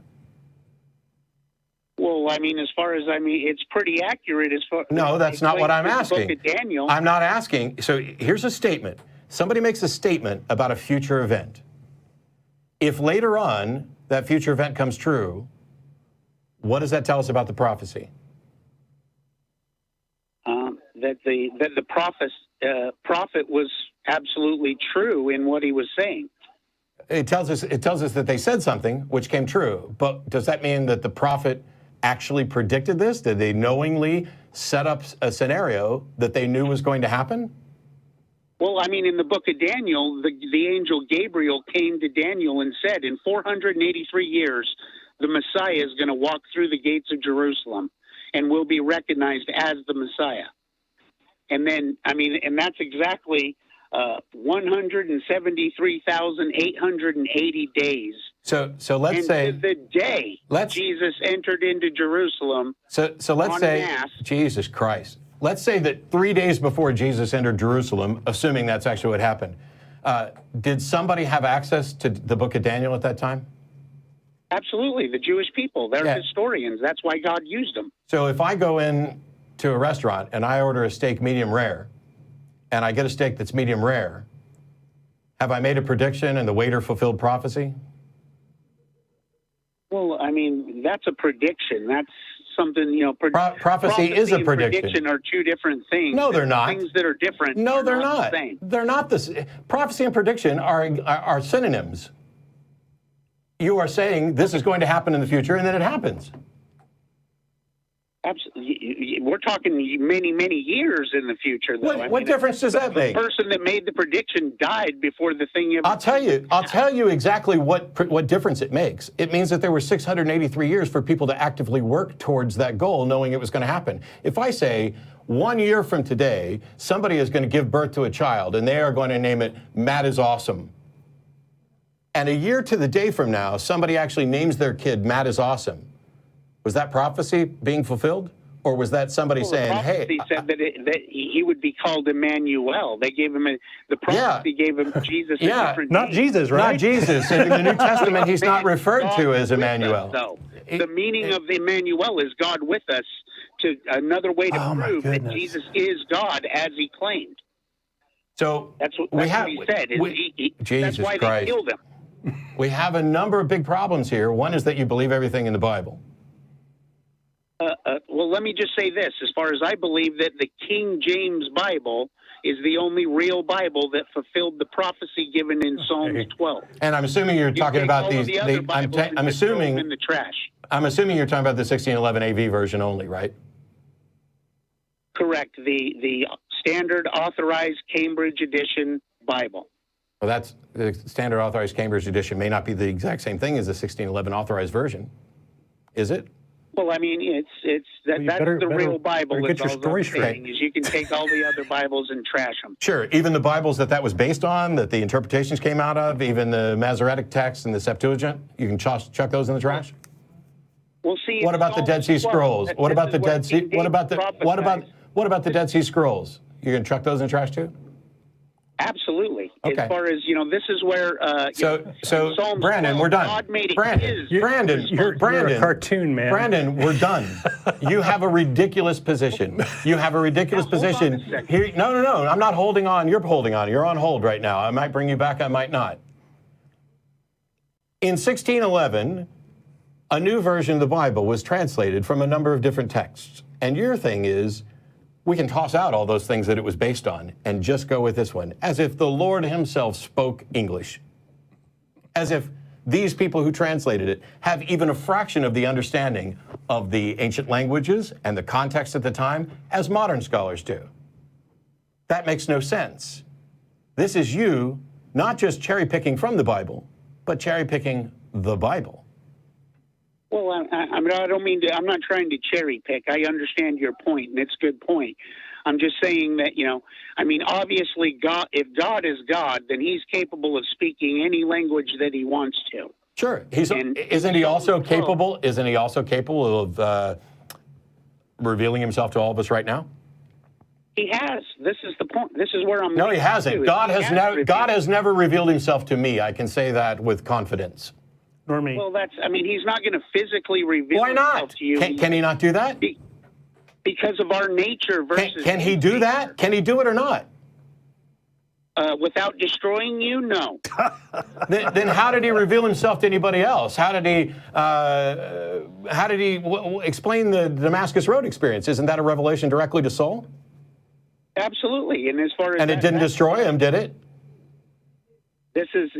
Well, as far as, it's pretty accurate as far... No, that's not what I'm asking. Book of Daniel. I'm not asking. So here's a statement. Somebody makes a statement about a future event. If later on that future event comes true, what does that tell us about the prophecy? That the prophet was absolutely true in what he was saying. It tells us that they said something which came true. But does that mean that the prophet actually predicted this? Did they knowingly set up a scenario that they knew was going to happen? Well, I mean, in the book of Daniel, the angel Gabriel came to Daniel and said, in 483 years, the Messiah is going to walk through the gates of Jerusalem and will be recognized as the Messiah. And then, I mean, and that's exactly 173,880 days. So let's say the day Jesus entered into Jerusalem. So let's say mass, Jesus Christ. Let's say that 3 days before Jesus entered Jerusalem, assuming that's actually what happened, did somebody have access to the book of Daniel at that time? Absolutely, the Jewish people. They're historians. That's why God used them. So if I go in to a restaurant and I order a steak medium rare, and I get a steak that's medium rare, have I made a prediction and the waiter fulfilled prophecy? Well, I mean, that's a prediction. That's something, you know. Prophecy is a prediction. Prediction are two different things. No, they're not. Things that are different. No, they're not. not. They're not prophecy and prediction are synonyms. You are saying this is going to happen in the future, and then it happens. Absolutely. We're talking many, many years in the future, though. What difference does that make? The person that made the prediction died before the thing ever. I'll tell you exactly what difference it makes. It means that there were 683 years for people to actively work towards that goal, knowing it was going to happen. If I say 1 year from today, somebody is going to give birth to a child, and they are going to name it Matt is Awesome. And a year to the day from now, somebody actually names their kid Matt is Awesome. Was that prophecy being fulfilled? Or was that somebody saying, hey... The prophecy said that he would be called Emmanuel. They gave him the prophecy gave him Jesus a different Not name. Jesus, right? Not Jesus. In the New Testament, he's not referred to as Emmanuel. The meaning of Emmanuel is God with us. To another way to prove that Jesus is God as he claimed. So that's what he said. Jesus that's why Christ. They killed him. We have a number of big problems here. One is that you believe everything in the Bible. Well, let me just say this. As far as I believe that the King James Bible is the only real Bible that fulfilled the prophecy given in Psalms 12. And I'm assuming you're talking about these. I'm assuming in the trash. I'm assuming you're talking about the 1611 AV version only, right? Correct. The standard authorized Cambridge edition Bible. Well, that's the standard authorized Cambridge edition. May not be the exact same thing as the 1611 authorized version, is it? Well, I mean, that's the real Bible. Get your story straight. Is you can take all the other Bibles and trash them. Sure. Even the Bibles that was based on, that the interpretations came out of, even the Masoretic text and the Septuagint, you can chuck those in the trash. We'll see. What about the Dead Sea Scrolls? What about the Dead Sea? What about the Dead Sea Scrolls? You're going to chuck those in the trash too? Absolutely. Okay. As far as, this is where... So Brandon, we're done. Brandon, you're a cartoon, man. Brandon, we're done. You have a ridiculous position. You have a ridiculous position. Here, no, I'm not holding on. You're holding on. You're on hold right now. I might bring you back. I might not. In 1611, a new version of the Bible was translated from a number of different texts. And your thing is, we can toss out all those things that it was based on and just go with this one, as if the Lord himself spoke English. As if these people who translated it have even a fraction of the understanding of the ancient languages and the context at the time as modern scholars do. That makes no sense. This is you not just cherry-picking from the Bible, but cherry-picking the Bible. Well, I don't mean to. I'm not trying to cherry pick. I understand your point, and it's a good point. I'm just saying that, obviously, God. If God is God, then He's capable of speaking any language that He wants to. Sure. Isn't He also capable? Isn't He also capable of revealing Himself to all of us right now? He has. This is the point. This is where I'm. No, He hasn't. God has never revealed Himself to me. I can say that with confidence. Nor me. Well, He's not going to physically reveal himself to you. Can He not do that? Because of our nature versus... Can He do that? Can He do it or not? Without destroying you, no. Then how did He reveal Himself to anybody else? How did He explain the Damascus Road experience? Isn't that a revelation directly to Saul? Absolutely. And as far as... And it didn't destroy him, did it? This is,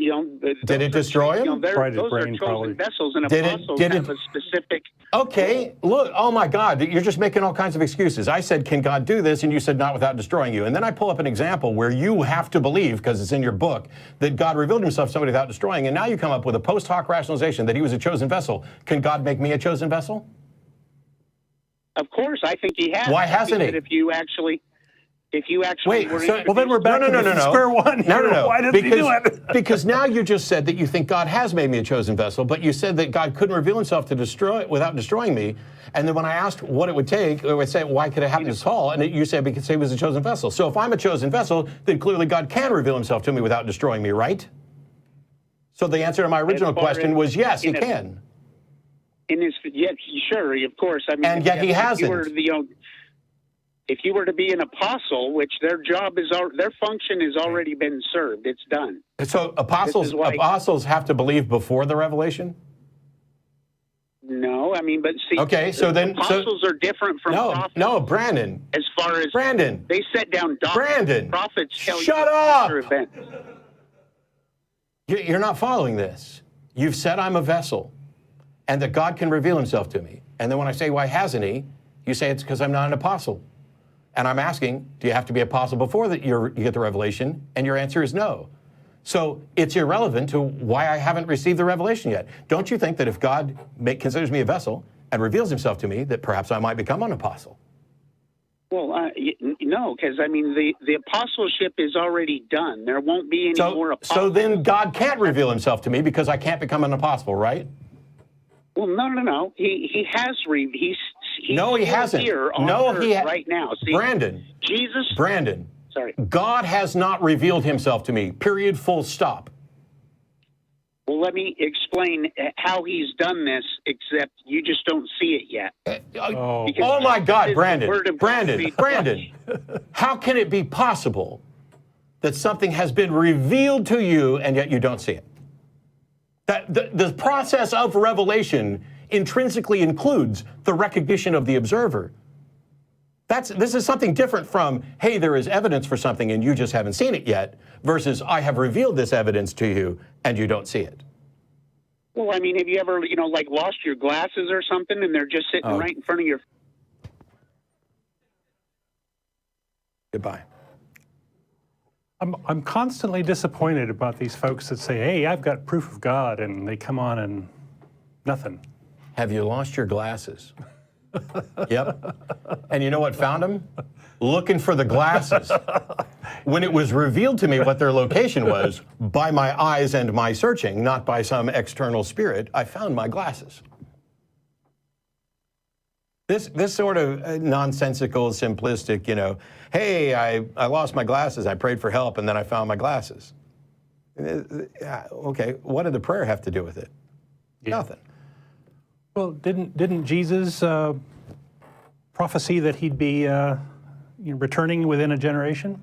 Did it destroy him? Fried his those are brain, chosen probably. vessels, and Did it- apostles did it- have a specific. Okay, look, oh my God, you're just making all kinds of excuses. I said, can God do this? And you said, not without destroying you. And then I pull up an example where you have to believe, because it's in your book, that God revealed himself to somebody without destroying. And now you come up with a post hoc rationalization that he was a chosen vessel. Can God make me a chosen vessel? Of course, I think he has. Why I hasn't think he? that if you actually Wait, were so- Well, then we're back to square one. No. Why doesn't he do it? Because now you just said that you think God has made me a chosen vessel, but you said that God couldn't reveal himself to destroy without destroying me. And then when I asked what it would take, I would say, why could it happen to Saul? And you said because he was a chosen vessel. So if I'm a chosen vessel, then clearly God can reveal himself to me without destroying me, right? So the answer to my original question was yes, he can. Sure, of course. I mean, And yet he hasn't. If you were to be an apostle, which their function has already been served, it's done. So apostles have to believe before the revelation? No, I mean, but see, Okay, so then apostles are different from prophets. No, Brandon. As far as Brandon. they set down doctrine. Brandon. Prophets tell Shut you up! future events. You're not following this. You've said I'm a vessel and that God can reveal himself to me. And then when I say, why hasn't he? You say it's because I'm not an apostle. And I'm asking, do you have to be apostle before that you get the revelation? And your answer is no. So it's irrelevant to why I haven't received the revelation yet. Don't you think that if God considers me a vessel and reveals himself to me, that perhaps I might become an apostle? Well, no, because I mean the apostleship is already done. There won't be any more apostles. So then God can't reveal himself to me because I can't become an apostle, right? Well, no. He has. No, he hasn't. Here on earth right now. See, Brandon. Sorry. God has not revealed himself to me. Period. Full stop. Well, let me explain how he's done this, except you just don't see it yet. Oh my God, Brandon. How can it be possible that something has been revealed to you and yet you don't see it? That the process of revelation intrinsically includes the recognition of the observer. This is something different from, hey, there is evidence for something and you just haven't seen it yet, versus I have revealed this evidence to you and you don't see it. Well, I mean, have you ever, like lost your glasses or something and they're just sitting right in front of your... Goodbye. I'm constantly disappointed about these folks that say, hey, I've got proof of God, and they come on and nothing. Have you lost your glasses? Yep. And you know what found them? Looking for the glasses. When it was revealed to me what their location was by my eyes and my searching, not by some external spirit, I found my glasses. This sort of nonsensical, simplistic, hey, I lost my glasses, I prayed for help, and then I found my glasses. Okay, what did the prayer have to do with it? Yeah. Nothing. Well, didn't Jesus prophesy that he'd be returning within a generation?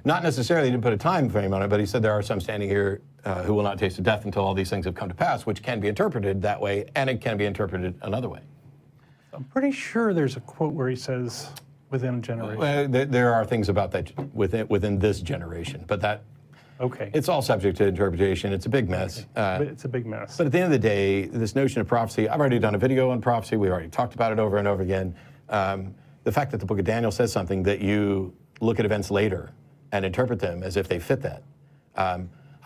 Not necessarily, he didn't put a time frame on it, but he said there are some standing here who will not taste of death until all these things have come to pass, which can be interpreted that way, and it can be interpreted another way. I'm pretty sure there's a quote where he says, within a generation. Well, there are things about that within this generation, but that... Okay. It's all subject to interpretation. It's a big mess. But it's a big mess. But at the end of the day, this notion of prophecy, I've already done a video on prophecy. We've already talked about it over and over again. The fact that the book of Daniel says something that you look at events later and interpret them as if they fit that.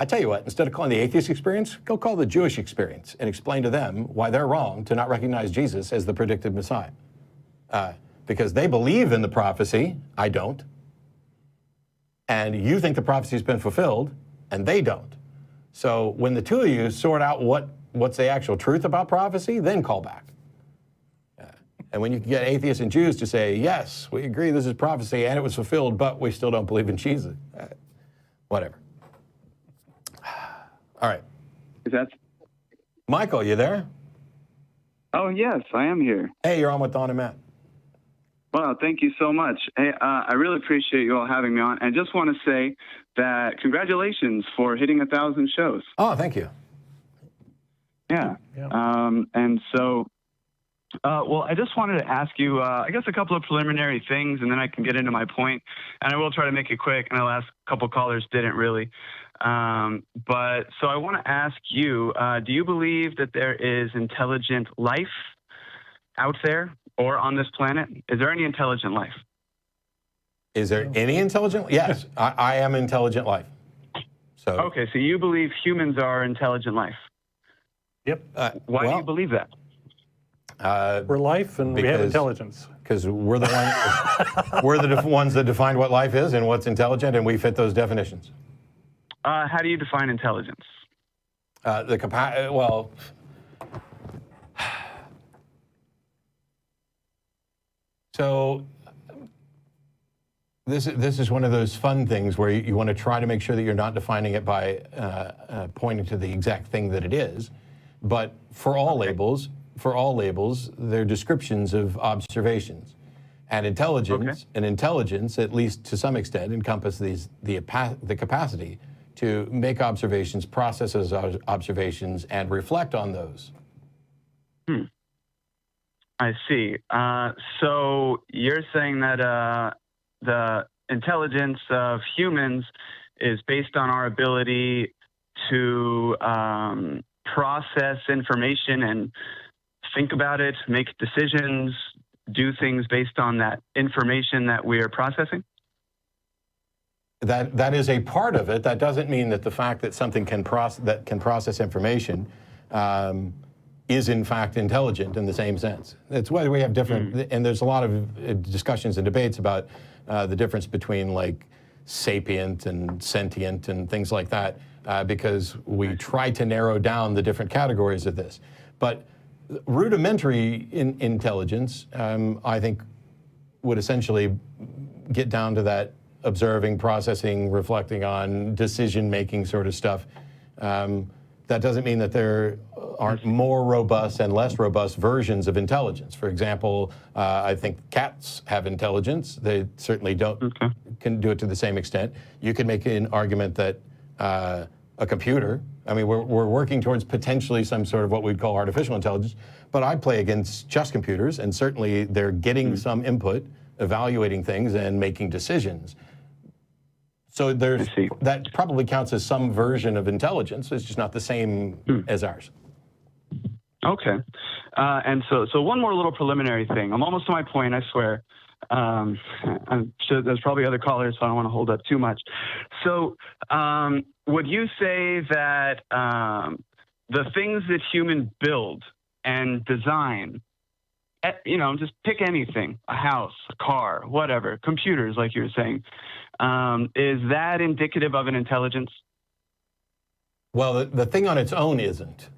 I tell you what, instead of calling the atheist experience, go call the Jewish experience and explain to them why they're wrong to not recognize Jesus as the predicted Messiah. Because they believe in the prophecy, I don't. And you think the prophecy's been fulfilled, and they don't. So when the two of you sort out what's the actual truth about prophecy, then call back. And when you can get atheists and Jews to say, yes, we agree this is prophecy and it was fulfilled, but we still don't believe in Jesus. Whatever. All right. Is that... Michael, you there? Oh, yes, I am here. Hey, you're on with Don and Matt. Well, thank you so much. Hey, I really appreciate you all having me on. And just want to say that congratulations for hitting 1,000 shows. Oh, thank you. Yeah. And so Well, I just wanted to ask you, I guess, a couple of preliminary things, and then I can get into my point. And I will try to make it quick. And the last couple callers didn't really. But so I want to ask you, do you believe that there is intelligent life out there or on this planet? Is there any intelligent life? Is there any intelligent? Yes, I am intelligent life. So Okay, so you believe humans are intelligent life. Yep. Why do you believe that? We're life and we have intelligence. Because we're the ones that define what life is and what's intelligent, and we fit those definitions. How do you define intelligence? Well, so this is one of those fun things where you want to try to make sure that you're not defining it by pointing to the exact thing that it is, but for all labels, they're descriptions of observations. And intelligence, at least to some extent, encompasses the capacity to make observations, process those observations, and reflect on those. I see. So you're saying that the intelligence of humans is based on our ability to process information and think about it, make decisions, do things based on that information that we are processing? That is a part of it. That doesn't mean that the fact that something can process information is in fact intelligent in the same sense. It's why we have different, and there's a lot of discussions and debates about the difference between like sapient and sentient and things like that, because we try to narrow down the different categories of this. But rudimentary intelligence, I think, would essentially get down to that observing, processing, reflecting on, decision-making sort of stuff. That doesn't mean that there aren't more robust and less robust versions of intelligence. For example, I think cats have intelligence. They certainly can do it to the same extent. You could make an argument that a computer, I mean, we're working towards potentially some sort of what we'd call artificial intelligence, but I play against chess computers, and certainly they're getting some input, evaluating things, and making decisions. So that probably counts as some version of intelligence. It's just not the same as ours. Okay. And so one more little preliminary thing. I'm almost to my point, I swear. I'm sure there's probably other callers, so I don't want to hold up too much. So would you say that the things that humans build and design, just pick anything, a house, a car, whatever, computers, like you were saying, is that indicative of an intelligence? Well, the thing on its own isn't.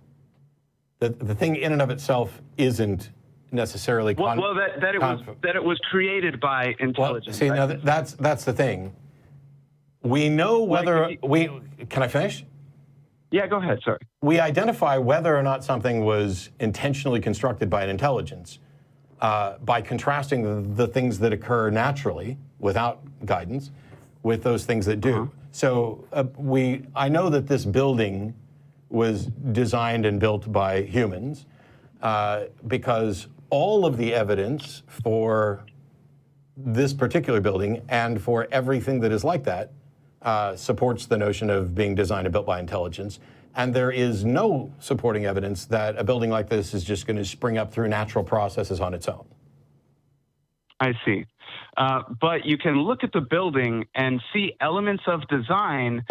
The thing in and of itself isn't necessarily. That it was created by intelligence. Well, see, now that's the thing. We know whether Can I finish? Yeah, go ahead. Sorry. We identify whether or not something was intentionally constructed by an intelligence by contrasting the things that occur naturally without guidance with those things that do. So I know that this building was designed and built by humans because all of the evidence for this particular building and for everything that is like that supports the notion of being designed and built by intelligence. And there is no supporting evidence that a building like this is just going to spring up through natural processes on its own. I see. But you can look at the building and see elements of design,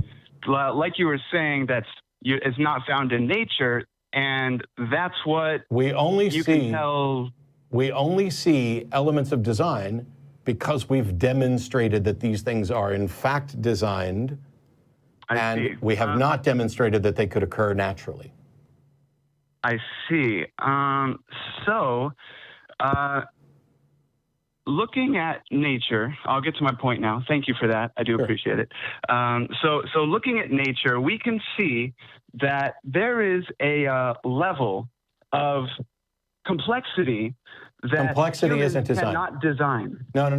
like you were saying, is not found in nature, and that's what we only can tell. We only see elements of design because we've demonstrated that these things are in fact designed, and we have not demonstrated that they could occur naturally. I see. Looking at nature, I'll get to my point now. Thank you for that. I do appreciate it. So looking at nature, we can see that there is a level of complexity that humans isn't design. Cannot design. No.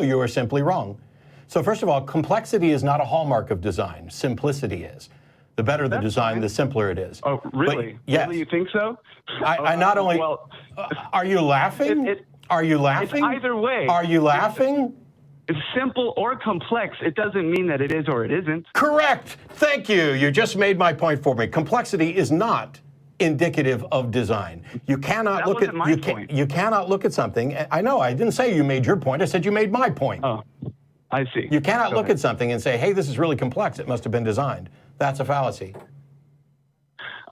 You are simply wrong. So first of all, complexity is not a hallmark of design. Simplicity is. The better the That's design, fine. the simpler it is. Oh, really? But, yes. Really, you think so? I not only. Well, Are you laughing? Are you laughing? It's either way. Are you laughing? It's simple or complex. It doesn't mean that it is or it isn't. Correct. Thank you. You just made my point for me. Complexity is not indicative of design. You cannot That look at wasn't my point. you cannot look at something. I know. I didn't say you made your point. I said you made my point. Oh, I see. You cannot Go look ahead. at something and say, "Hey, this is really complex. It must have been designed." That's a fallacy.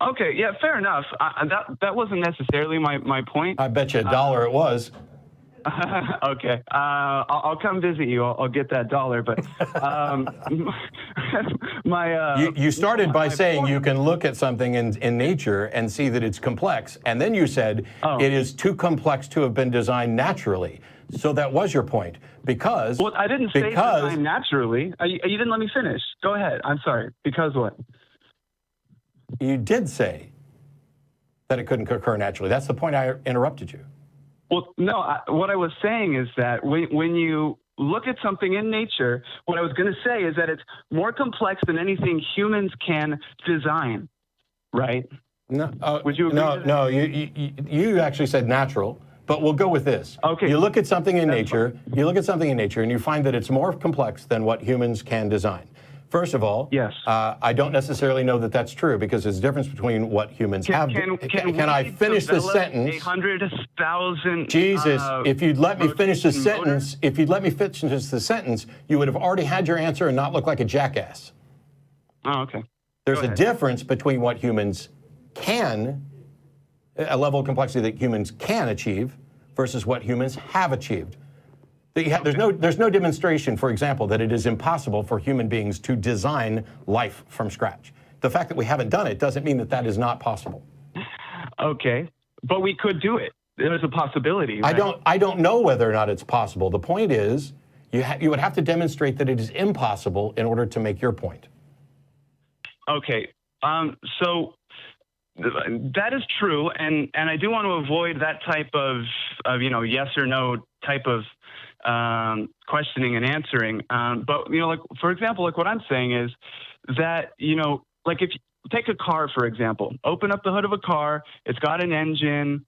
Okay, yeah, fair enough. That wasn't necessarily my point. I bet you $1 it was. Okay, I'll come visit you. I'll get that $1. But You started by saying you can look at something in nature and see that it's complex, and then you said it is too complex to have been designed naturally. So that was your point, because well, I didn't say design naturally. You didn't let me finish. Go ahead. I'm sorry. Because what? you did say that it couldn't occur naturally. That's the point I interrupted you. Well, no. What I was saying is that when you look at something in nature, what I was going to say is that it's more complex than anything humans can design, right? No, Would you agree to that? No. You actually said natural, but we'll go with this. Okay. You look at something in nature. You look at something in nature, and you find that it's more complex than what humans can design. First of all, yes. I don't necessarily know that that's true, because there's a difference between what humans have. Can I finish the sentence? 100,000. Jesus, if you'd let me finish the motor? sentence, you would have already had your answer and not look like a jackass. Oh, okay. There's Go a ahead. difference between what humans can, a level of complexity that humans can achieve, versus what humans have achieved. There's no demonstration, for example, that it is impossible for human beings to design life from scratch. The fact that we haven't done it doesn't mean that that is not possible. Okay, but we could do it. There's a possibility. Right? I don't know whether or not it's possible. The point is, you would have to demonstrate that it is impossible in order to make your point. Okay, so that is true, and I do want to avoid that type of yes or no type of questioning and answering. But like for example, like what I'm saying is that like if you take a car for example, open up the hood of a car, it's got an engine.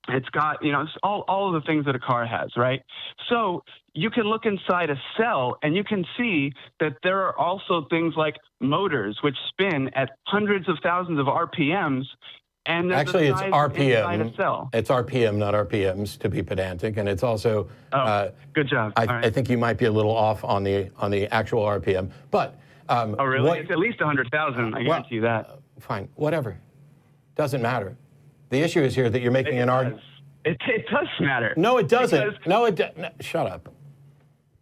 It's got, it's all of the things that a car has, right? So you can look inside a cell and you can see that there are also things like motors which spin at hundreds of thousands of RPMs. And actually, it's RPM. Inside a cell. It's RPM, not RPMs, to be pedantic. And it's also. Good job. I think you might be a little off on the actual RPM, but. Oh, really? It's at least 100,000. I guarantee you that. Fine, whatever. Doesn't matter. The issue is here that you're making an argument. It does matter. No, it doesn't. No, shut up.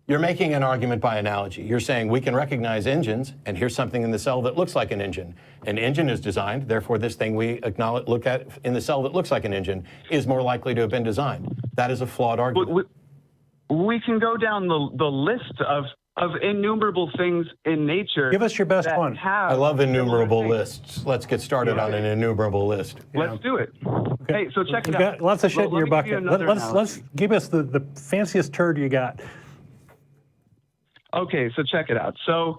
You're making an argument by analogy. You're saying we can recognize engines, and here's something in the cell that looks like an engine. An engine is designed, therefore this thing we look at in the cell that looks like an engine is more likely to have been designed. That is a flawed argument. We can go down the list of innumerable things in nature. Give us your best one. I love innumerable lists. Let's get started on an innumerable list. Let's do it. Okay. Hey, so check it You've out. got lots of shit in your let me give bucket. you another Let's give us the fanciest turd you got. Okay, so check it out. So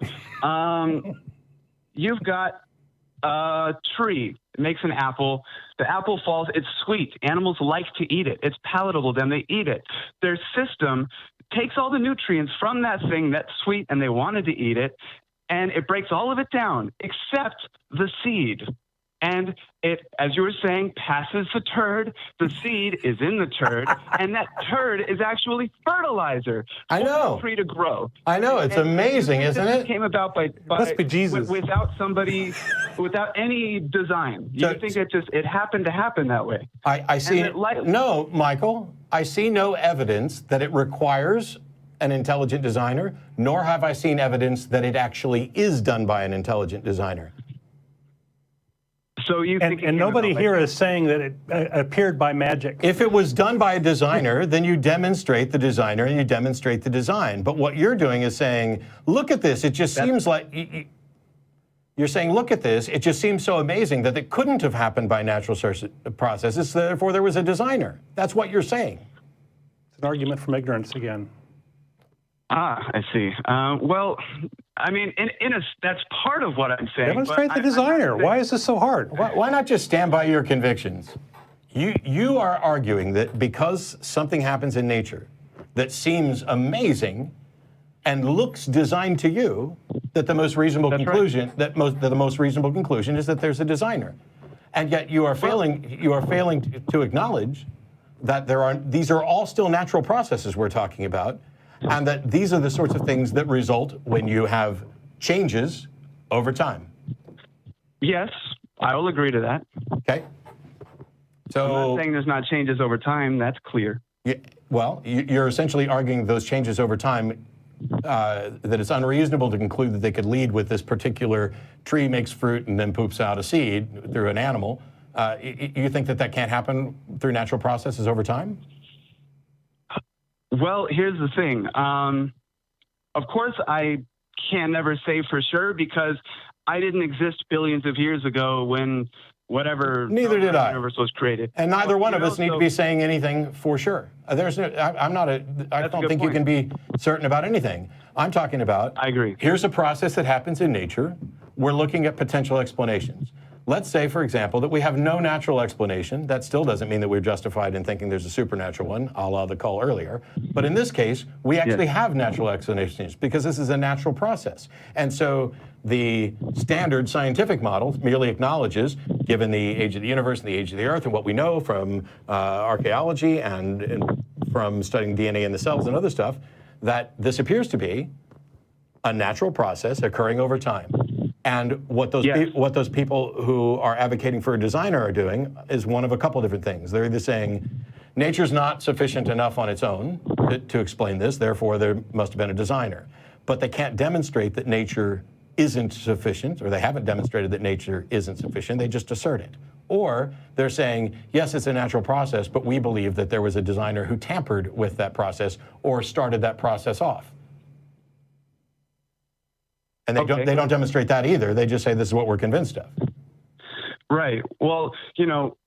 you've got a tree. It makes an apple. The apple falls. It's sweet. Animals like to eat it. It's palatable. Then they eat it. Their system takes all the nutrients from that thing that's sweet, and they wanted to eat it, and it breaks all of it down except the seed. And it, as you were saying, passes the turd. The seed is in the turd, and that turd is actually fertilizer I know. for the tree to grow. I know. It's amazing, isn't it? It came about by Must be Jesus. without any design. You think it happened to happen that way? I see. No, Michael. I see no evidence that it requires an intelligent designer, nor have I seen evidence that it actually is done by an intelligent designer. So you think and nobody here is saying that it appeared by magic. If it was done by a designer, then you demonstrate the designer and you demonstrate the design. But what you're doing is saying, look at this. It just seems like you're saying, look at this. It just seems so amazing that it couldn't have happened by natural processes. Therefore, there was a designer. That's what you're saying. It's an argument from ignorance again. I see. Well, I mean, that's part of what I'm saying. Demonstrate the designer. Why is this so hard? Why not just stand by your convictions? You are arguing that because something happens in nature that seems amazing and looks designed to you, that the most reasonable conclusion the most reasonable conclusion is that there's a designer, and yet you are failing to acknowledge that these are all still natural processes we're talking about, and that these are the sorts of things that result when you have changes over time. Yes, I will agree to that. Okay. So I'm not saying there's not changes over time. That's clear. Well, you're essentially arguing those changes over time, that it's unreasonable to conclude that they could lead with this particular tree makes fruit and then poops out a seed through an animal. You think that can't happen through natural processes over time? Well, here's the thing. Of course, I can never say for sure because I didn't exist billions of years ago when whatever Neither did I. universe was created. And neither one of us need to be saying anything for sure. I don't think you can be certain about anything. I'm talking about, I agree. Here's a process that happens in nature. We're looking at potential explanations. Let's say, for example, that we have no natural explanation. That still doesn't mean that we're justified in thinking there's a supernatural one, a la the call earlier. But in this case, we actually have natural explanations because this is a natural process. And so the standard scientific model merely acknowledges, given the age of the universe and the age of the Earth and what we know from archaeology and from studying DNA in the cells and other stuff, that this appears to be a natural process occurring over time. And what those people who are advocating for a designer are doing is one of a couple different things. They're either saying nature's not sufficient enough on its own to explain this, therefore there must have been a designer. But they can't demonstrate that nature isn't sufficient, or they haven't demonstrated that nature isn't sufficient, they just assert it. Or they're saying, yes, it's a natural process, but we believe that there was a designer who tampered with that process or started that process off. And they don't demonstrate that either. They just say this is what we're convinced of. Right. Well, you know,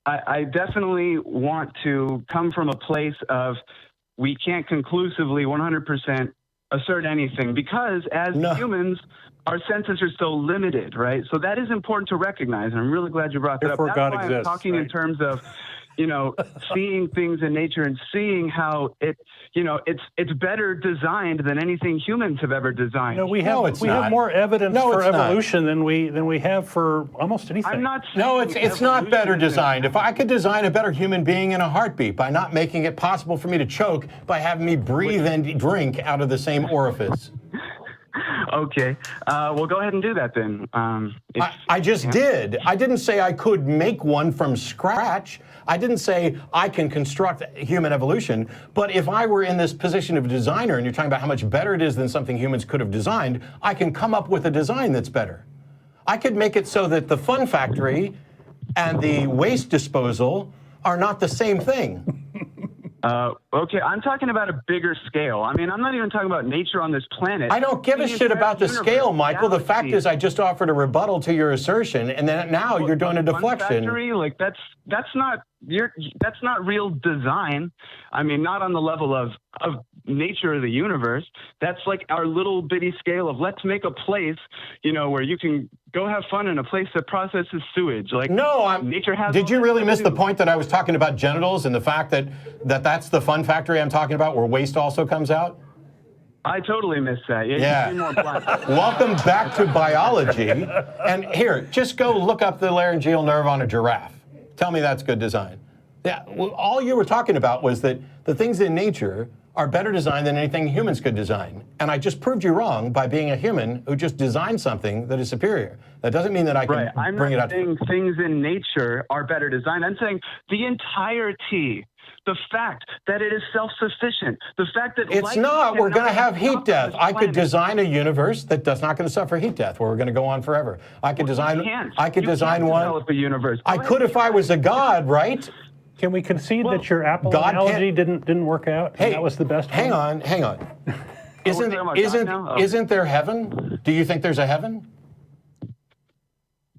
I definitely want to come from a place of we can't conclusively 100% assert anything because as humans, our senses are so limited, right? So that is important to recognize, and I'm really glad you brought that up. That's God why exists, I'm talking in terms of, you know, seeing things in nature and seeing how it's better designed than anything humans have ever designed. No, we have more evidence for evolution than we have for almost anything. I'm not saying No, it's not better designed. If I could design a better human being in a heartbeat by not making it possible for me to choke by having me breathe and drink out of the same orifice. Okay. Well, go ahead and do that then. I just did. I didn't say I could make one from scratch. I didn't say I can construct human evolution. But if I were in this position of designer and you're talking about how much better it is than something humans could have designed, I can come up with a design that's better. I could make it so that the fun factory and the waste disposal are not the same thing. Okay, I'm talking about a bigger scale. I mean, I'm not even talking about nature on this planet. I don't give a shit about the scale, Michael. The fact is I just offered a rebuttal to your assertion, and then now you're doing a deflection. Factory, like that's not real design. I mean, not on the level of nature of the universe. That's like our little bitty scale of let's make a place, you know, where you can go have fun in a place that processes sewage. Like nature has. Did you really miss the point that I was talking about genitals and the fact that that's the fun factory I'm talking about, where waste also comes out? I totally missed that. Yeah. Welcome back to biology. And here, just go look up the laryngeal nerve on a giraffe. Tell me that's good design. Yeah. Well, all you were talking about was that the things in nature are better designed than anything humans could design. And I just proved you wrong by being a human who just designed something that is superior. That doesn't mean that I can bring it out. I'm not saying things in nature are better designed. I'm saying the entirety, the fact that it is self-sufficient, the fact that it's not. We're going to have heat death. I could design a universe that's not going to suffer heat death, where we're going to go on forever. I could design one. Develop a universe. I could if I was a god, right? Can we concede that your Apple analogy didn't work out? Hey, that was the best one? Hang on. Isn't there heaven? Do you think there's a heaven?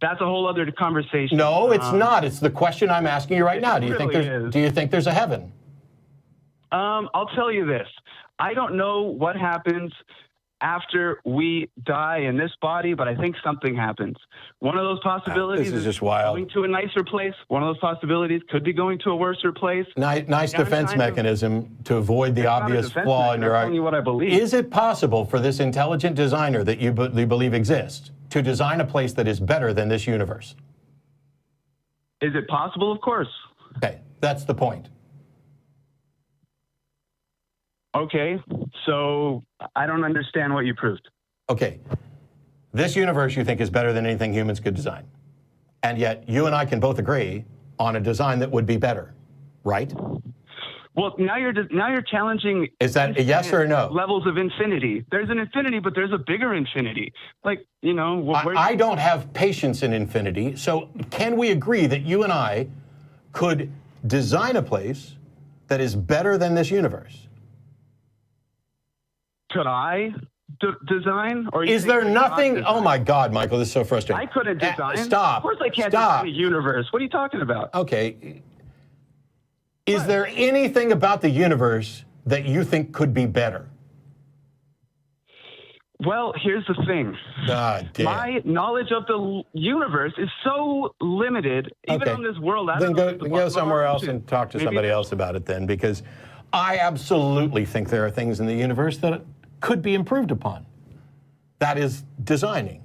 That's a whole other conversation. No, it's not. It's the question I'm asking you right now. Do you think there's a heaven? I'll tell you this. I don't know what happens after we die in this body, but I think something happens. One of those possibilities This is just wild. going to a nicer place. One of those possibilities could be going to a worser place. Nice defense mechanism to avoid the obvious flaw in your argument. I'm telling you what I believe. Is it possible for this intelligent designer that you believe exists to design a place that is better than this universe? Is it possible? Of course. Okay, that's the point. Okay, so I don't understand what you proved. Okay, this universe you think is better than anything humans could design. And yet you and I can both agree on a design that would be better, right? Well, now you're challenging. Is that a yes or a no? Levels of infinity. There's an infinity, but there's a bigger infinity. Like, you know. I don't have patience in infinity, so can we agree that you and I could design a place that is better than this universe? Could I design? Or is there nothing? Oh my God, Michael, this is so frustrating. I couldn't design. Stop. Of course I can't design a universe. What are you talking about? Okay. Is there anything about the universe that you think could be better? Well, here's the thing. God damn. My knowledge of the universe is so limited, even on this world. Then go somewhere else and talk to somebody else about it then, because I absolutely think there are things in the universe that could be improved upon. That is designing.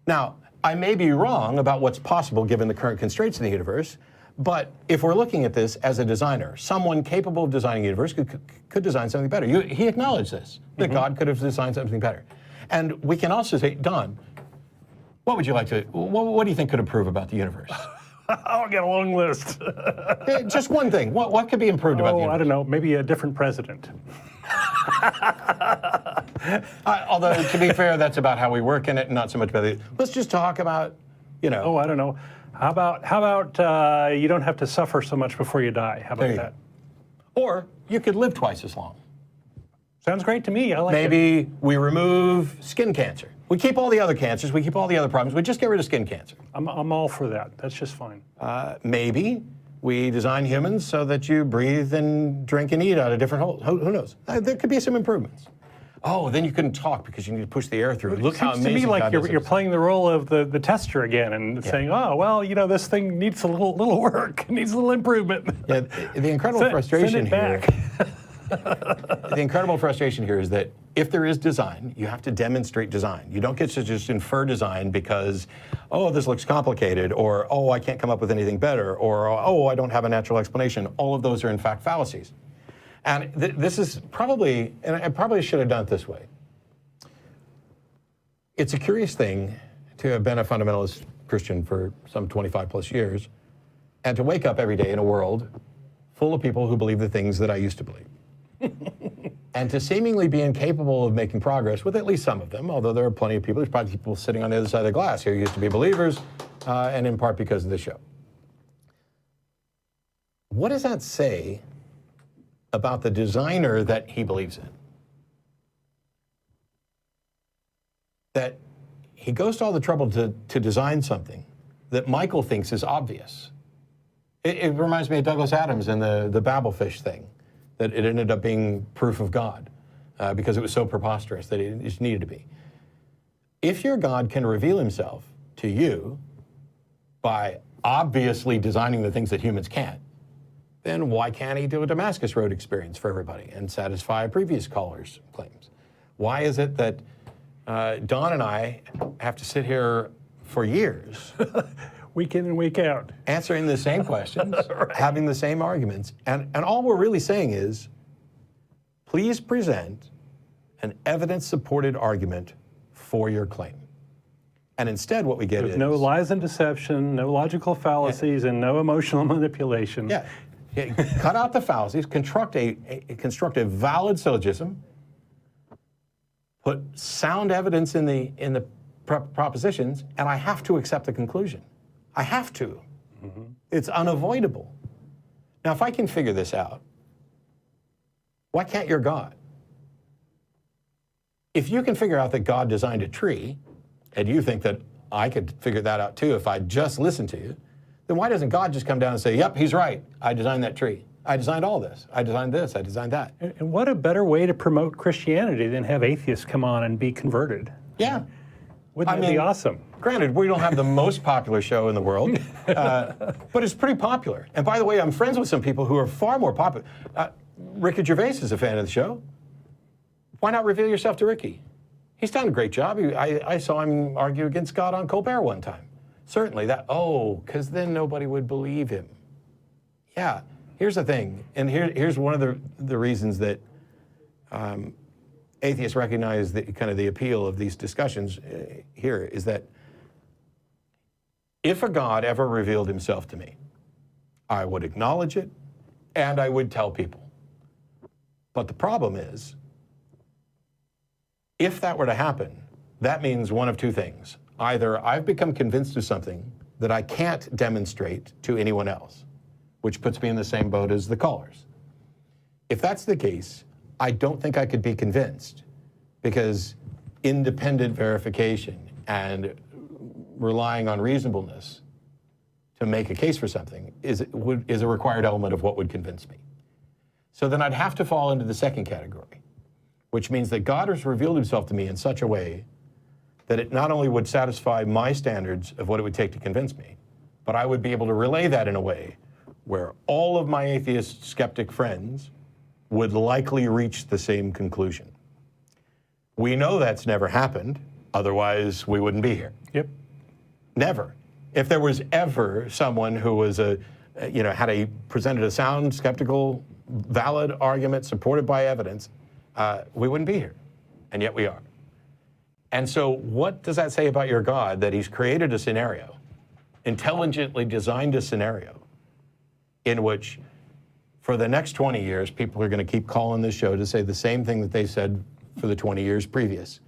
Now, I may be wrong about what's possible given the current constraints in the universe, but if we're looking at this as a designer, someone capable of designing a universe could design something better. He acknowledged this, that God could have designed something better. And we can also say, Don, what would you like to, what do you think could improve about the universe? I'll get a long list. Just one thing. What could be improved about the universe? I don't know. Maybe a different president. Although, to be fair, that's about how we work in it, and not so much about it. Let's just talk about, you know. Oh, I don't know. How about you don't have to suffer so much before you die? How about that? Or you could live twice as long. Sounds great to me. I like it. Maybe we remove skin cancer. We keep all the other cancers. We keep all the other problems. We just get rid of skin cancer. I'm all for that. That's just fine. Maybe we design humans so that you breathe and drink and eat out of different holes. Who knows? There could be some improvements. Oh, then you couldn't talk because you need to push the air through. Look how amazing. It seems to me like God you're playing the role of the tester again and saying, oh, well, you know, this thing needs a little work, needs a little improvement. Yeah, the incredible frustration send it back. here. The incredible frustration here is that if there is design, you have to demonstrate design. You don't get to just infer design because, oh, this looks complicated, or, oh, I can't come up with anything better, or, oh, I don't have a natural explanation. All of those are, in fact, fallacies. And this is probably, and I probably should have done it this way. It's a curious thing to have been a fundamentalist Christian for some 25 plus years and to wake up every day in a world full of people who believe the things that I used to believe. And to seemingly be incapable of making progress with at least some of them, although there are plenty of people, there's probably people sitting on the other side of the glass who used to be believers, and in part because of this show. What does that say about the designer that he believes in? That he goes to all the trouble to design something that Michael thinks is obvious. It reminds me of Douglas Adams and the Babelfish thing, that it ended up being proof of God because it was so preposterous that it just needed to be. If your God can reveal himself to you by obviously designing the things that humans can't, then why can't he do a Damascus Road experience for everybody and satisfy a previous caller's claims? Why is it that Don and I have to sit here for years week in and week out, answering the same questions, right, having the same arguments, and all we're really saying is, please present an evidence-supported argument for your claim. And instead what we get is no lies and deception, no logical fallacies, and no emotional manipulation. Yeah. Cut out the fallacies, construct a valid syllogism, put sound evidence in the propositions, and I have to accept the conclusion. I have to. Mm-hmm. It's unavoidable. Now, if I can figure this out, why can't your God? If you can figure out that God designed a tree, and you think that I could figure that out too if I just listened to you, then why doesn't God just come down and say, yep, he's right, I designed that tree? I designed all this. I designed this. I designed that. And what a better way to promote Christianity than have atheists come on and be converted. Yeah. Wouldn't that be awesome? Granted, we don't have the most popular show in the world, but it's pretty popular. And by the way, I'm friends with some people who are far more popular. Ricky Gervais is a fan of the show. Why not reveal yourself to Ricky? He's done a great job. I saw him argue against God on Colbert one time. Certainly because then nobody would believe him. Yeah, here's the thing, and here's one of the reasons that atheists recognize the appeal of these discussions here is that if a God ever revealed himself to me, I would acknowledge it and I would tell people. But the problem is, if that were to happen, that means one of two things. Either I've become convinced of something that I can't demonstrate to anyone else, which puts me in the same boat as the callers. If that's the case, I don't think I could be convinced, because independent verification and relying on reasonableness to make a case for something is a required element of what would convince me. So then I'd have to fall into the second category, which means that God has revealed himself to me in such a way that it not only would satisfy my standards of what it would take to convince me, but I would be able to relay that in a way where all of my atheist skeptic friends would likely reach the same conclusion. We know that's never happened, otherwise we wouldn't be here. Yep. Never. If there was ever someone who was presented a sound, skeptical, valid argument supported by evidence, we wouldn't be here, and yet we are. And so what does that say about your God, that he's created a scenario, intelligently designed a scenario, in which for the next 20 years, people are going to keep calling this show to say the same thing that they said for the 20 years previous.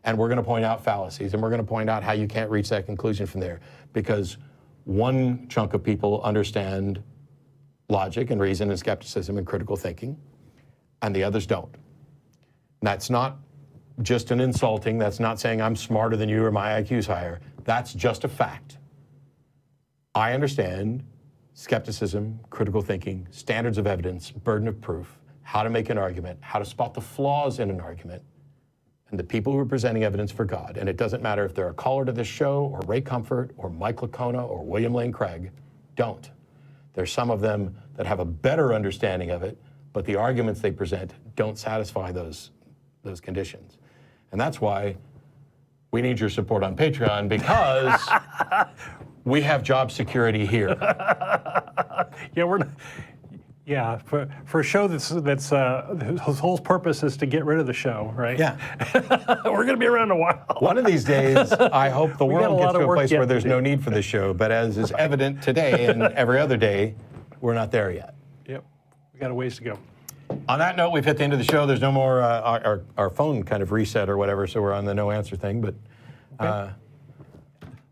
And we're going to point out fallacies, and we're going to point out how you can't reach that conclusion from there, because one chunk of people understand logic and reason and skepticism and critical thinking, and the others don't. And that's not just an insulting, that's not saying I'm smarter than you or my IQ's higher. That's just a fact. I understand skepticism, critical thinking, standards of evidence, burden of proof, how to make an argument, how to spot the flaws in an argument, and the people who are presenting evidence for God. And it doesn't matter if they're a caller to this show, or Ray Comfort, or Mike Lacona, or William Lane Craig, don't. There's some of them that have a better understanding of it, but the arguments they present don't satisfy those conditions. And that's why we need your support on Patreon, because we have job security here. Yeah, for a show that's whose whole purpose is to get rid of the show, right? Yeah. We're going to be around a while. One of these days, I hope the world gets to a place where there's no need for this show. But as is evident today and every other day, we're not there yet. Yep, we got a ways to go. On that note, we've hit the end of the show. There's no more, our phone kind of reset or whatever, so we're on the no answer thing. But okay.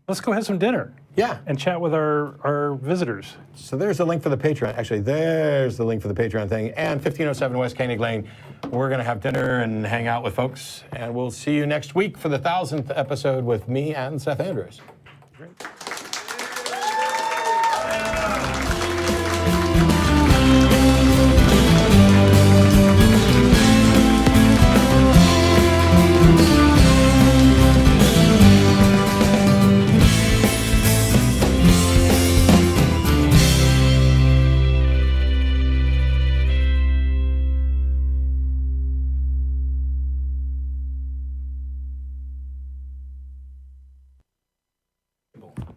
Let's go have some dinner. Yeah. And chat with our visitors. So there's the link for the Patreon. Actually, there's the link for the Patreon thing. And 1507 West Koenig Lane. We're going to have dinner and hang out with folks. And we'll see you next week for the 1000th episode with me and Seth Andrews. Great.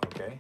Okay.